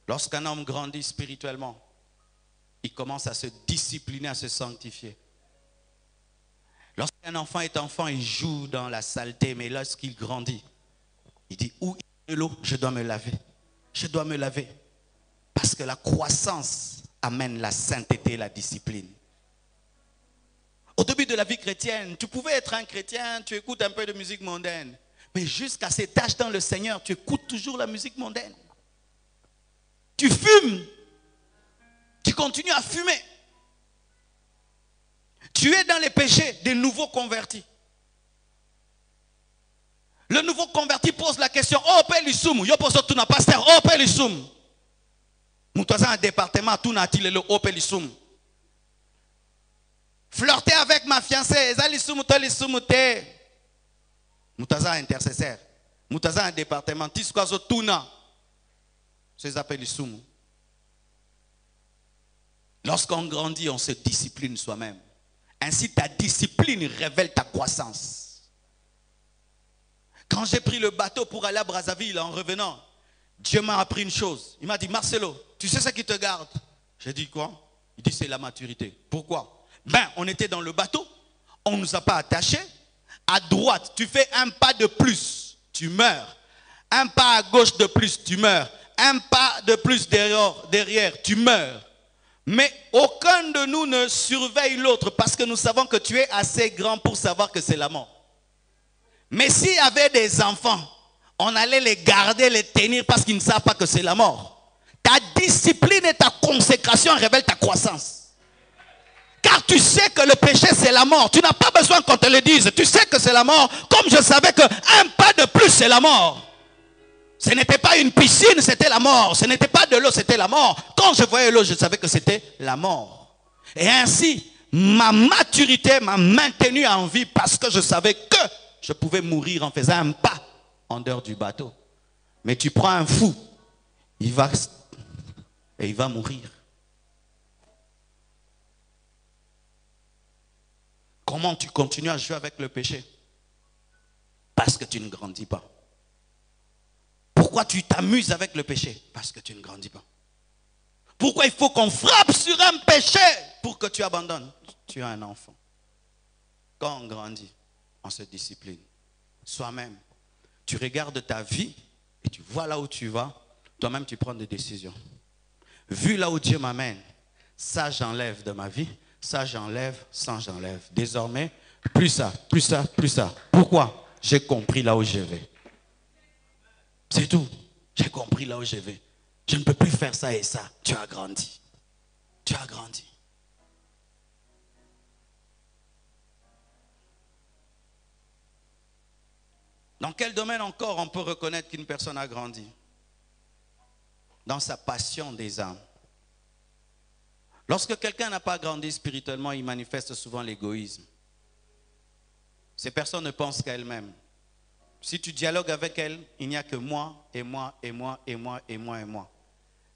Lorsqu'un homme grandit spirituellement, il commence à se discipliner, à se sanctifier. Lorsqu'un enfant est enfant, il joue dans la saleté, mais lorsqu'il grandit, il dit, où est l'eau? Je dois me laver. Je dois me laver. Parce que la croissance amène la sainteté et la discipline. Au début de la vie chrétienne, tu pouvais être un chrétien, tu écoutes un peu de musique mondaine. Mais jusqu'à cet âge dans le Seigneur, tu écoutes toujours la musique mondaine. Tu fumes. Tu continues à fumer. Tu es dans les péchés des nouveaux convertis. Le nouveau converti pose la question, oh Père Lissoum, yo pose tout na pasteur, oh Père Lissoum. Moutaza un département, tout n'a-t-il le oh Père Lissoum. Flirter avec ma fiancée, eza Lissoum to Lissoum te. Moutaza intercesseur. Moutaza un département, tisquazo tout na. C'est appelé Lissoum. Lorsqu'on grandit, on se discipline soi-même. Ainsi, ta discipline révèle ta croissance. Quand j'ai pris le bateau pour aller à Brazzaville en revenant, Dieu m'a appris une chose. Il m'a dit, Marcelo, tu sais ce qui te garde? J'ai dit quoi? Il dit, c'est la maturité. Pourquoi? Ben, on était dans le bateau, on ne nous a pas attachés. À droite, tu fais un pas de plus, tu meurs. Un pas à gauche de plus, tu meurs. Un pas de plus derrière, tu meurs. Mais aucun de nous ne surveille l'autre parce que nous savons que tu es assez grand pour savoir que c'est la mort. Mais s'il y avait des enfants, on allait les garder, les tenir parce qu'ils ne savent pas que c'est la mort. Ta discipline et ta consécration révèlent ta croissance. Car tu sais que le péché c'est la mort. Tu n'as pas besoin qu'on te le dise. Tu sais que c'est la mort. Comme je savais qu'un pas de plus c'est la mort. Ce n'était pas une piscine, c'était la mort. Ce n'était pas de l'eau, c'était la mort. Quand je voyais l'eau, je savais que c'était la mort. Et ainsi, ma maturité m'a maintenu en vie parce que je savais que je pouvais mourir en faisant un pas en dehors du bateau. Mais tu prends un fou, il va mourir. Comment tu continues à jouer avec le péché? Parce que tu ne grandis pas. Pourquoi tu t'amuses avec le péché? Parce que tu ne grandis pas. Pourquoi il faut qu'on frappe sur un péché pour que tu abandonnes? Tu es un enfant. Quand on grandit, on se discipline. Soi-même, tu regardes ta vie et tu vois là où tu vas. Toi-même, tu prends des décisions. Vu là où Dieu m'amène, ça j'enlève de ma vie, ça j'enlève, ça j'enlève. Désormais, plus ça, plus ça, plus ça. Pourquoi? J'ai compris là où je vais. C'est tout. J'ai compris là où je vais. Je ne peux plus faire ça et ça. Tu as grandi. Tu as grandi. Dans quel domaine encore on peut reconnaître qu'une personne a grandi? Dans sa passion des âmes. Lorsque quelqu'un n'a pas grandi spirituellement, il manifeste souvent l'égoïsme. Ces personnes ne pensent qu'à elles-mêmes. Si tu dialogues avec elles, il n'y a que moi, et moi, et moi, et moi, et moi, et moi.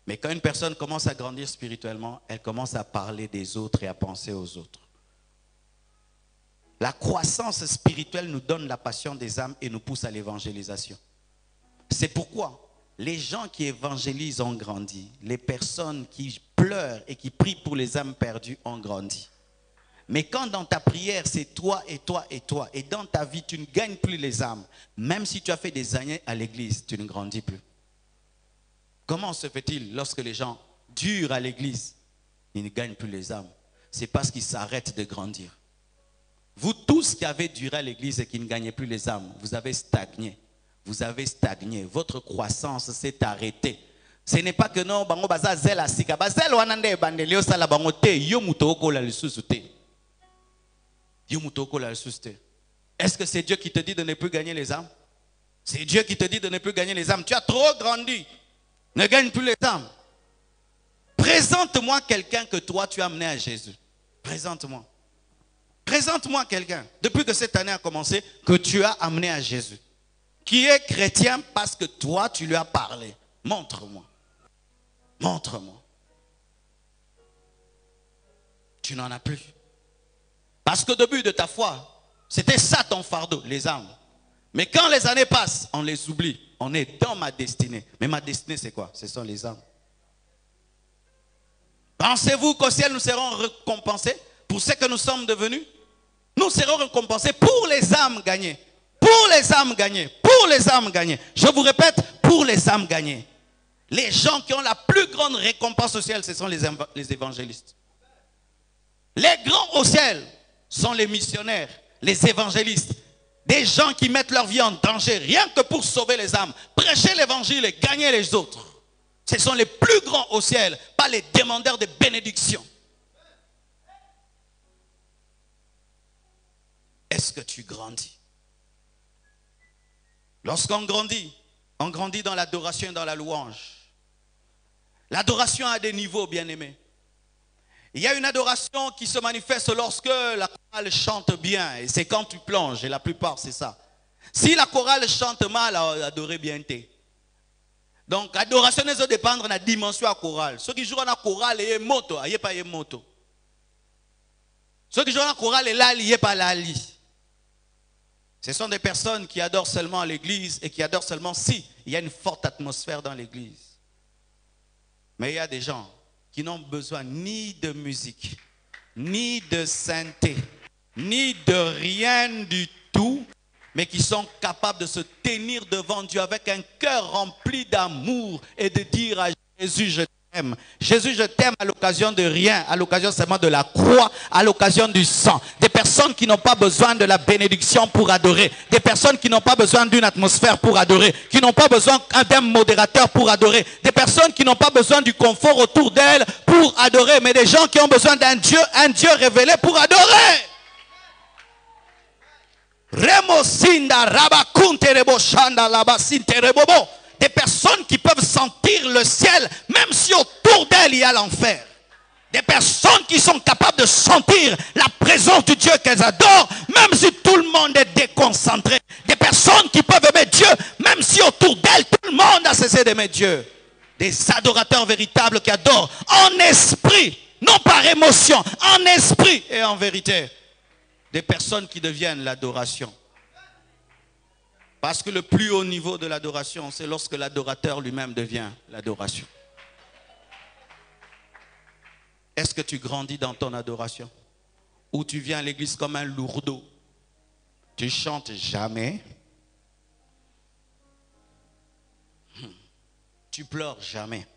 Mais quand une personne commence à grandir spirituellement, elle commence à parler des autres et à penser aux autres. La croissance spirituelle nous donne la passion des âmes et nous pousse à l'évangélisation. C'est pourquoi les gens qui évangélisent ont grandi. Les personnes qui pleurent et qui prient pour les âmes perdues ont grandi. Mais quand dans ta prière, c'est toi et toi et toi, et dans ta vie, tu ne gagnes plus les âmes, même si tu as fait des années à l'église, tu ne grandis plus. Comment se fait-il lorsque les gens durent à l'église, ils ne gagnent plus les âmes? C'est parce qu'ils s'arrêtent de grandir. Vous tous qui avez duré à l'église et qui ne gagnez plus les âmes, vous avez stagné. Vous avez stagné. Votre croissance s'est arrêtée. Ce n'est pas que non, bango baza zel asika, bazel wanande bandelio sala bango te, yo mutoko la lisusu te. Est-ce que c'est Dieu qui te dit de ne plus gagner les âmes? C'est Dieu qui te dit de ne plus gagner les âmes. Tu as trop grandi. Ne gagne plus les âmes. Présente-moi quelqu'un que toi tu as amené à Jésus. Présente-moi. Présente-moi quelqu'un, depuis que cette année a commencé, que tu as amené à Jésus. Qui est chrétien parce que toi tu lui as parlé. Montre-moi. Montre-moi. Tu n'en as plus. Parce qu'au début de ta foi, c'était ça ton fardeau, les âmes. Mais quand les années passent, on les oublie. On est dans ma destinée. Mais ma destinée, c'est quoi? Ce sont les âmes. Pensez-vous qu'au ciel, nous serons récompensés pour ce que nous sommes devenus? Nous serons récompensés pour les âmes gagnées. Pour les âmes gagnées. Pour les âmes gagnées. Je vous répète, pour les âmes gagnées. Les gens qui ont la plus grande récompense au ciel, ce sont les évangélistes. Les grands au ciel sont les missionnaires, les évangélistes. Des gens qui mettent leur vie en danger, rien que pour sauver les âmes. Prêcher l'évangile et gagner les autres. Ce sont les plus grands au ciel, pas les demandeurs de bénédictions. Est-ce que tu grandis? Lorsqu'on grandit, on grandit dans l'adoration et dans la louange. L'adoration a des niveaux, bien-aimés. Il y a une adoration qui se manifeste lorsque la chorale chante bien. Et c'est quand tu plonges, et la plupart c'est ça. Si la chorale chante mal, adorer bien t'es. Donc, l'adoration ne doit dépendre de la dimension de la chorale. Ceux qui jouent dans la chorale, ils sont moto, ils ne sont pas moto. Ceux qui jouent dans la chorale, ils ne sont pas lali. Ce sont des personnes qui adorent seulement l'église et qui adorent seulement si il y a une forte atmosphère dans l'église. Mais il y a des gens qui n'ont besoin ni de musique, ni de synthé, ni de rien du tout, mais qui sont capables de se tenir devant Dieu avec un cœur rempli d'amour et de dire à Jésus, je t'aime. Jésus, je t'aime à l'occasion de rien, à l'occasion seulement de la croix, à l'occasion du sang. Des personnes qui n'ont pas besoin de la bénédiction pour adorer. Des personnes qui n'ont pas besoin d'une atmosphère pour adorer. Qui n'ont pas besoin d'un modérateur pour adorer. Des personnes qui n'ont pas besoin du confort autour d'elles pour adorer. Mais des gens qui ont besoin d'un Dieu, un Dieu révélé pour adorer. Des personnes qui peuvent sentir le ciel, même si autour d'elles il y a l'enfer. Des personnes qui sont capables de sentir la présence du Dieu qu'elles adorent, même si tout le monde est déconcentré. Des personnes qui peuvent aimer Dieu, même si autour d'elles tout le monde a cessé d'aimer Dieu. Des adorateurs véritables qui adorent en esprit, non par émotion, en esprit et en vérité. Des personnes qui deviennent l'adoration. Parce que le plus haut niveau de l'adoration, c'est lorsque l'adorateur lui-même devient l'adoration. Est-ce que tu grandis dans ton adoration? Ou tu viens à l'église comme un lourdeau? Tu chantes jamais. Tu pleures jamais.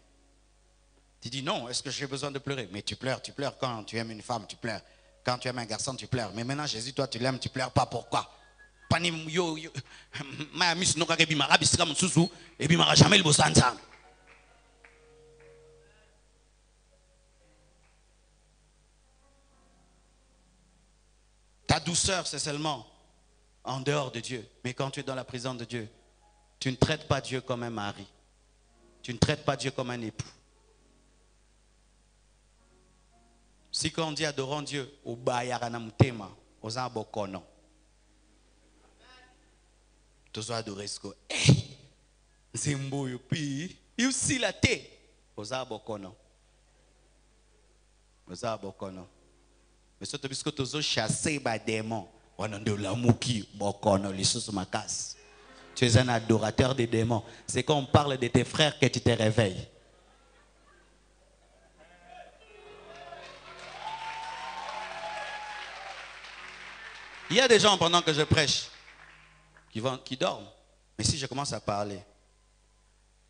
Tu dis non, est-ce que j'ai besoin de pleurer? Mais tu pleures quand tu aimes une femme, tu pleures. Quand tu aimes un garçon, tu pleures. Mais maintenant, Jésus, toi, tu l'aimes, tu pleures pas. Pourquoi? Il Ta douceur, c'est seulement en dehors de Dieu. Mais quand tu es dans la présence de Dieu, tu ne traites pas Dieu comme un mari. Tu ne traites pas Dieu comme un époux. Si quand on dit adorons Dieu, au bayaranamutema, aux abokono. Tu dois adorer ce que. Zimbo yupi, yusi la te, aux abokono. Aux abokono. Mais surtout parce que tu as chassé les démons. Tu es un adorateur des démons. C'est quand on parle de tes frères que tu te réveilles. Il y a des gens pendant que je prêche qui dorment. Mais si je commence à parler,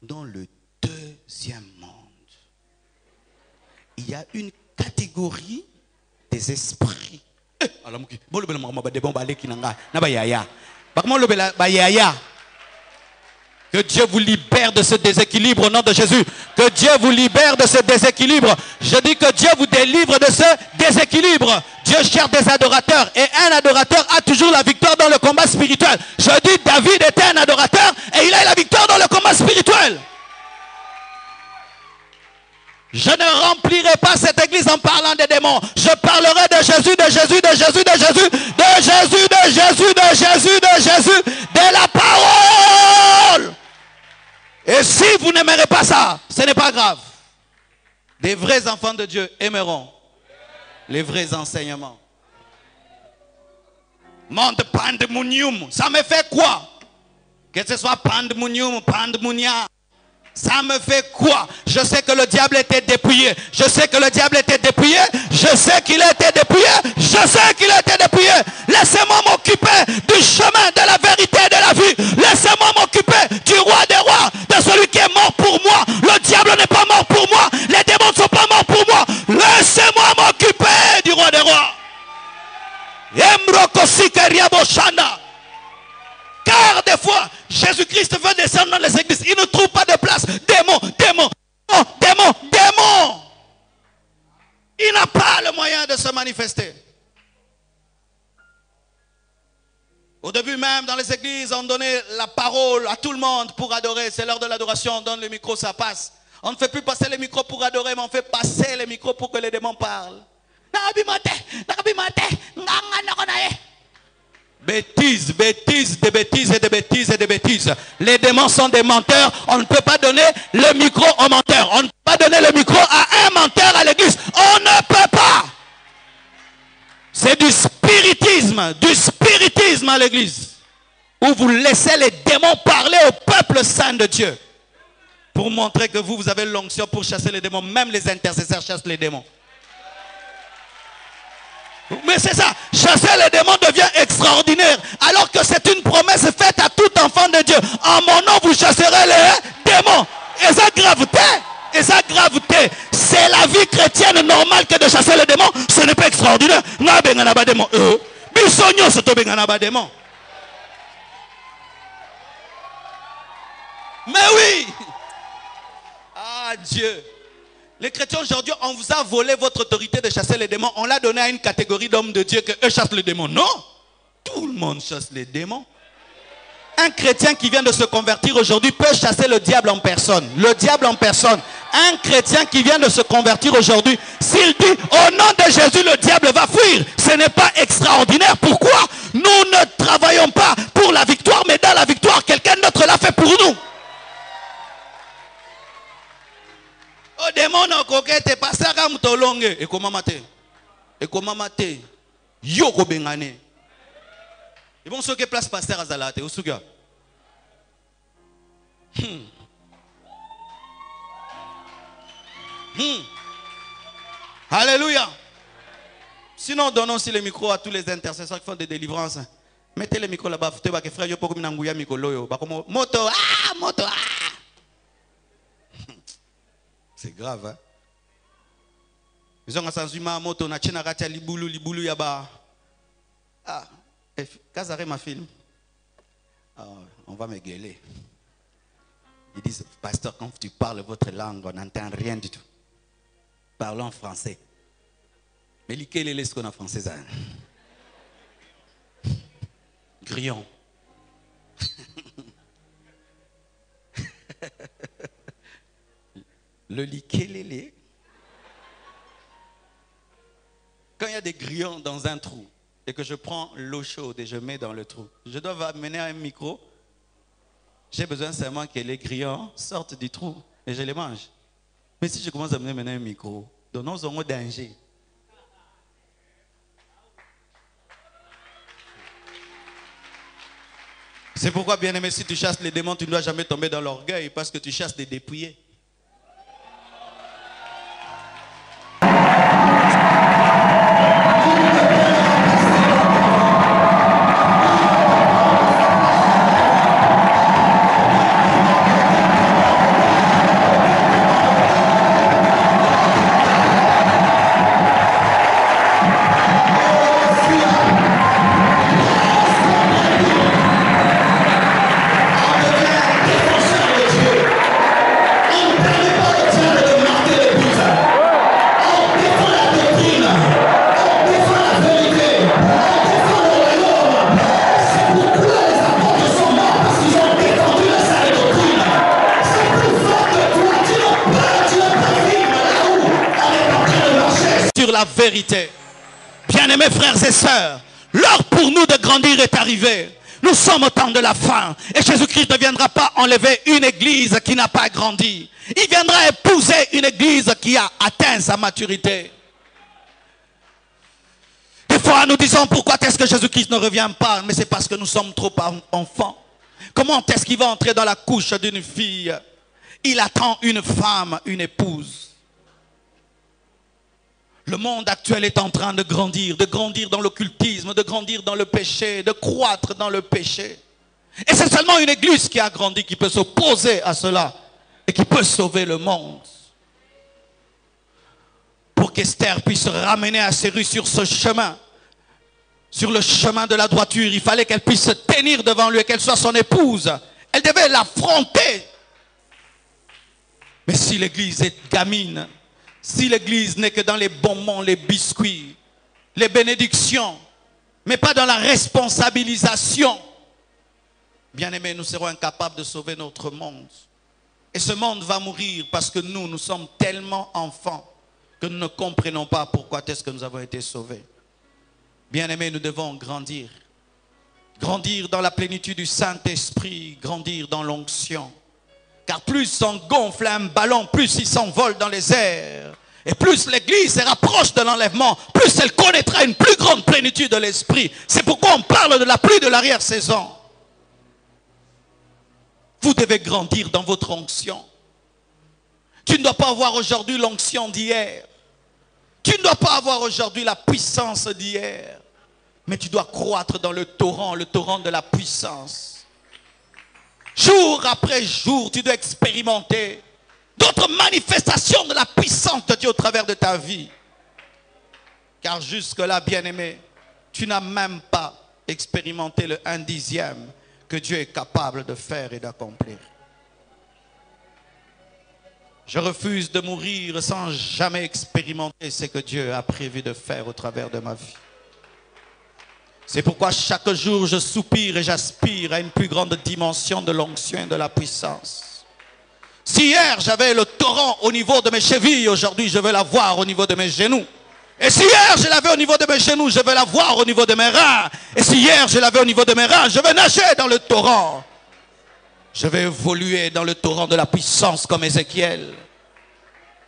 dans le deuxième monde, il y a une catégorie des esprits. Que Dieu vous libère de ce déséquilibre au nom de Jésus. Que Dieu vous libère de ce déséquilibre. Je dis que Dieu vous délivre de ce déséquilibre. Dieu cherche des adorateurs. Et un adorateur a toujours la victoire dans le combat spirituel. Je dis David était un adorateur et il a eu la victoire dans le combat spirituel. Je ne remplirai pas cette église en parlant des démons. Je parlerai de Jésus, de Jésus, de Jésus, de Jésus, de Jésus, de Jésus, de Jésus, de Jésus, de la parole. Et si vous n'aimerez pas ça, ce n'est pas grave. Des vrais enfants de Dieu aimeront Les vrais enseignements. Monde pandemonium. Ça me fait quoi? Que ce soit pandemonium, pandemounia. Ça me fait quoi? Je sais que le diable était dépouillé. Je sais que le diable était dépouillé. Je sais qu'il a été dépouillé. Je sais qu'il a été dépouillé. Laissez-moi m'occuper du chemin de la vérité et de la vie. Laissez-moi m'occuper du roi des rois, de celui qui est mort pour moi. Le diable n'est pas mort pour moi. Les démons ne sont pas morts pour moi. Laissez-moi m'occuper du roi des rois. Car des fois, Jésus-Christ veut descendre dans les églises. Il ne trouve pas de place. Démon, démon, démon, démon. Il n'a pas le moyen de se manifester. Au début même, dans les églises, on donnait la parole à tout le monde pour adorer. C'est l'heure de l'adoration, on donne le micro, ça passe. On ne fait plus passer les micros pour adorer, mais on fait passer les micros pour que les démons parlent. Bêtises, bêtises, des bêtises et des bêtises et des bêtises. Les démons sont des menteurs. On ne peut pas donner le micro aux menteurs. On ne peut pas donner le micro à un menteur à l'église. On ne peut pas. C'est du spiritisme à l'église. Où vous laissez les démons parler au peuple saint de Dieu. Pour montrer que vous avez l'onction pour chasser les démons. Même les intercesseurs chassent les démons. Mais c'est ça, chasser les démons devient extraordinaire. Alors que c'est une promesse faite à tout enfant de Dieu. En mon nom, vous chasserez les démons. Et sa gravité, c'est la vie chrétienne normale que de chasser les démons. Ce n'est pas extraordinaire. Mais oui. Ah Dieu. Les chrétiens aujourd'hui, on vous a volé votre autorité de chasser les démons. On l'a donné à une catégorie d'hommes de Dieu que eux chassent les démons. Non, tout le monde chasse les démons. Un chrétien qui vient de se convertir aujourd'hui peut chasser le diable en personne. Le diable en personne. Un chrétien qui vient de se convertir aujourd'hui, s'il dit au nom de Jésus, le diable va fuir. Ce n'est pas extraordinaire. Pourquoi? Nous ne travaillons pas pour la victoire, mais dans la victoire, quelqu'un d'autre l'a fait pour nous. Oh démon na kokete pasaka mutolonge ekomamate yoko bengane. Et bon ce que place pasteur azalate usuga. Alléluia. Sinon donnons aussi le micro à tous les intercesseurs qui font des délivrances. Mettez le micro là-bas, frère yo poko minanguya mikolo yo. Moto moto. C'est grave, hein? Ils ont entendu ma moto, na chena ratia libulu yaba. Ah, Kazare ma film. Ah, on va me gueuler. Ils disent, pasteur, quand tu parles votre langue, on n'entend rien du tout. Parlons français. Mais quel est ce qu'on a français? Grillon. Le likelele. Quand il y a des grillons dans un trou et que je prends l'eau chaude et je mets dans le trou, je dois amener un micro. J'ai besoin seulement que les grillons sortent du trou et je les mange. Mais si je commence à amener un micro, nous aurons danger. C'est pourquoi, bien aimé, si tu chasses les démons, tu ne dois jamais tomber dans l'orgueil parce que tu chasses des dépouillés. La vérité. Bien-aimés frères et sœurs, l'heure pour nous de grandir est arrivée. Nous sommes au temps de la fin. Et Jésus-Christ ne viendra pas enlever une église qui n'a pas grandi. Il viendra épouser une église qui a atteint sa maturité. fois, nous disons pourquoi est-ce que Jésus-Christ ne revient pas? Mais c'est parce que nous sommes trop enfants. Comment est-ce qu'il va entrer dans la couche d'une fille? Il attend une femme, une épouse. Le monde actuel est en train de grandir dans l'occultisme, de grandir dans le péché, de croître dans le péché. Et c'est seulement une église qui a grandi qui peut s'opposer à cela et qui peut sauver le monde. Pour qu'Esther puisse ramener Assuérus sur ce chemin, sur le chemin de la droiture, il fallait qu'elle puisse se tenir devant lui et qu'elle soit son épouse. Elle devait l'affronter. Mais si l'église est gamine, si l'église n'est que dans les bonbons, les biscuits, les bénédictions, mais pas dans la responsabilisation, bien aimés, nous serons incapables de sauver notre monde. Et ce monde va mourir parce que nous sommes tellement enfants que nous ne comprenons pas pourquoi est-ce que nous avons été sauvés. Bien aimés, nous devons grandir. Grandir dans la plénitude du Saint-Esprit, grandir dans l'onction. Car plus on gonfle un ballon, plus il s'envole dans les airs. Et plus l'église se rapproche de l'enlèvement, plus elle connaîtra une plus grande plénitude de l'esprit. C'est pourquoi on parle de la pluie de l'arrière-saison. Vous devez grandir dans votre onction. Tu ne dois pas avoir aujourd'hui l'onction d'hier. Tu ne dois pas avoir aujourd'hui la puissance d'hier. Mais tu dois croître dans le torrent de la puissance. Jour après jour, tu dois expérimenter d'autres manifestations de la puissance de Dieu au travers de ta vie. Car jusque-là, bien-aimé, tu n'as même pas expérimenté le 1/10 que Dieu est capable de faire et d'accomplir. Je refuse de mourir sans jamais expérimenter ce que Dieu a prévu de faire au travers de ma vie. C'est pourquoi chaque jour je soupire et j'aspire à une plus grande dimension de l'onction et de la puissance. Si hier j'avais le torrent au niveau de mes chevilles, aujourd'hui je veux l'avoir au niveau de mes genoux. Et si hier je l'avais au niveau de mes genoux, je veux l'avoir au niveau de mes reins. Et si hier je l'avais au niveau de mes reins, je veux nager dans le torrent. Je vais évoluer dans le torrent de la puissance comme Ézéchiel.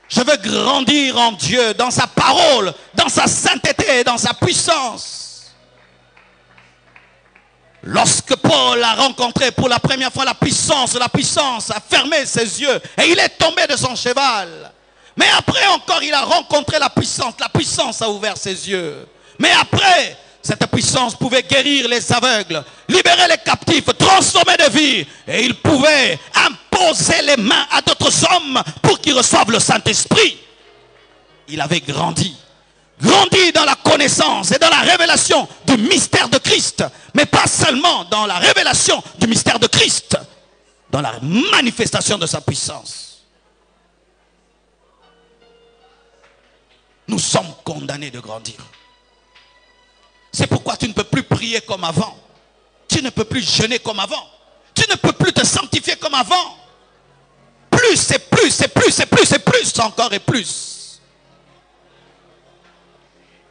Je veux grandir en Dieu, dans sa parole, dans sa sainteté, dans sa puissance. Lorsque Paul a rencontré pour la première fois la puissance a fermé ses yeux et il est tombé de son cheval. Mais après encore, il a rencontré la puissance a ouvert ses yeux. Mais après, cette puissance pouvait guérir les aveugles, libérer les captifs, transformer des vies. Et il pouvait imposer les mains à d'autres hommes pour qu'ils reçoivent le Saint-Esprit. Il avait grandi dans la connaissance et dans la révélation du mystère de Christ. Mais pas seulement dans la révélation du mystère de Christ, dans la manifestation de sa puissance. Nous sommes condamnés de grandir. C'est pourquoi tu ne peux plus prier comme avant. Tu ne peux plus jeûner comme avant. Tu ne peux plus te sanctifier comme avant. Plus et plus et plus et plus et plus encore et plus.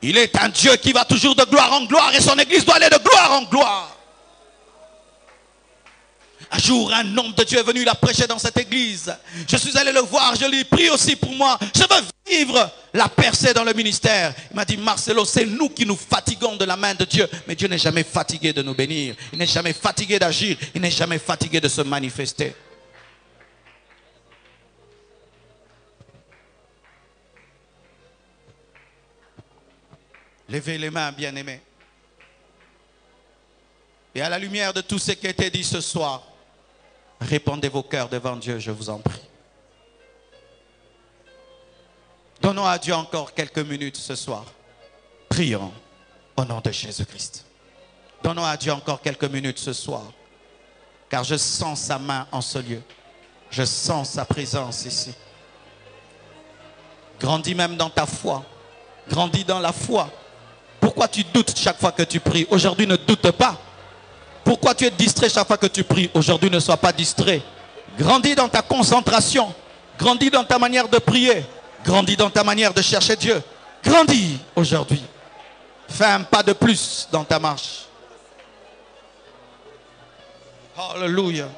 Il est un Dieu qui va toujours de gloire en gloire et son église doit aller de gloire en gloire. Un jour, un homme de Dieu est venu, il a prêché dans cette église. Je suis allé le voir, je lui ai prié aussi pour moi. Je veux vivre la percée dans le ministère. Il m'a dit, Marcelo, c'est nous qui nous fatiguons de la main de Dieu. Mais Dieu n'est jamais fatigué de nous bénir. Il n'est jamais fatigué d'agir. Il n'est jamais fatigué de se manifester. Levez les mains, bien-aimés. Et à la lumière de tout ce qui a été dit ce soir, répandez vos cœurs devant Dieu, je vous en prie. Donnons à Dieu encore quelques minutes ce soir. Prions au nom de Jésus-Christ. Donnons à Dieu encore quelques minutes ce soir. Car je sens sa main en ce lieu. Je sens sa présence ici. Grandis même dans ta foi. Grandis dans la foi. Pourquoi tu doutes chaque fois que tu pries? Aujourd'hui, ne doute pas. Pourquoi tu es distrait chaque fois que tu pries? Aujourd'hui, ne sois pas distrait. Grandis dans ta concentration. Grandis dans ta manière de prier. Grandis dans ta manière de chercher Dieu. Grandis aujourd'hui. Fais un pas de plus dans ta marche. Alléluia.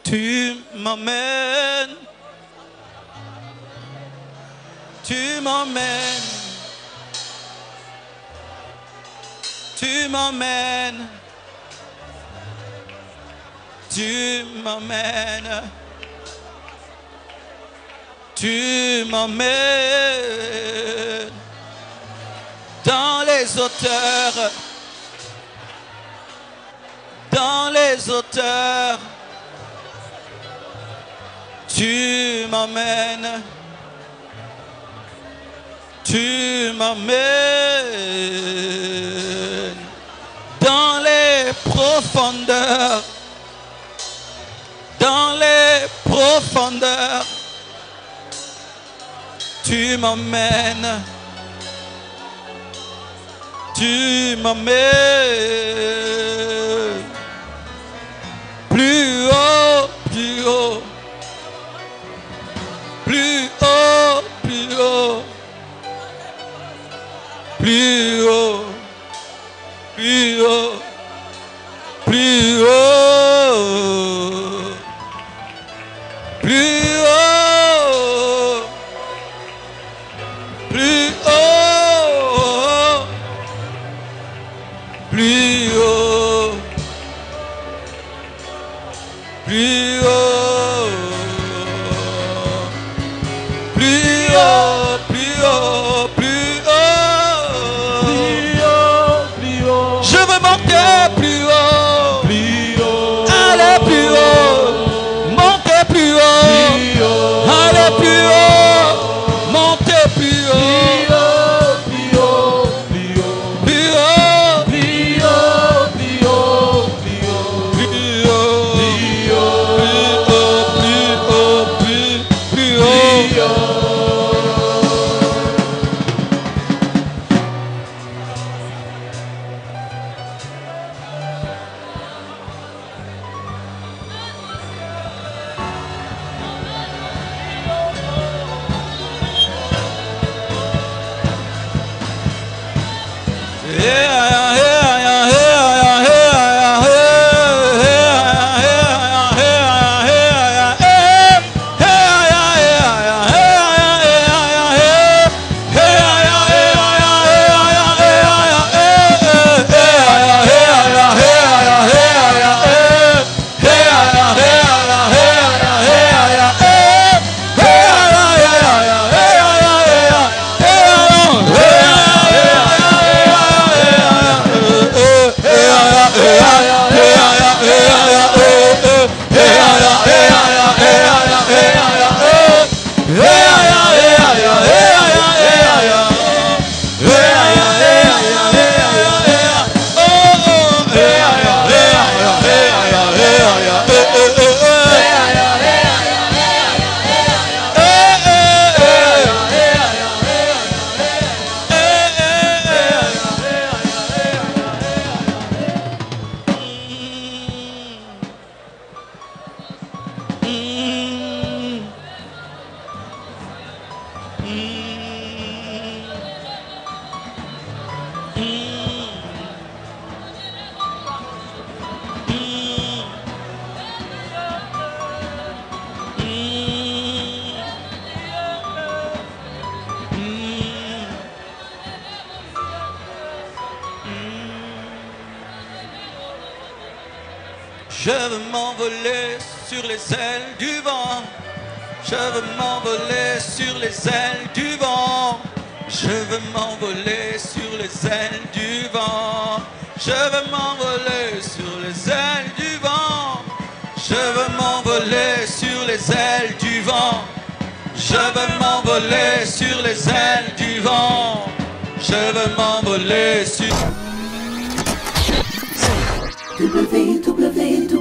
Tu m'emmènes, tu m'emmènes, tu m'emmènes, tu m'emmènes, tu m'emmènes dans les hauteurs, dans les hauteurs. Tu m'emmènes, tu m'emmènes dans les profondeurs, dans les profondeurs. Tu m'emmènes, tu m'emmènes plus haut, plus haut. Plus haut, plus haut, plus haut, plus haut, plus haut, plus haut, plus haut, plus haut, plus haut. Je veux m'envoler sur les ailes du vent. Je veux m'envoler sur les ailes du vent. Je veux m'envoler sur les ailes du vent. Je veux m'envoler sur les ailes du vent. Je veux m'envoler sur les ailes du vent. Je veux m'envoler sur les ailes du vent. Je veux m'envoler sur... www.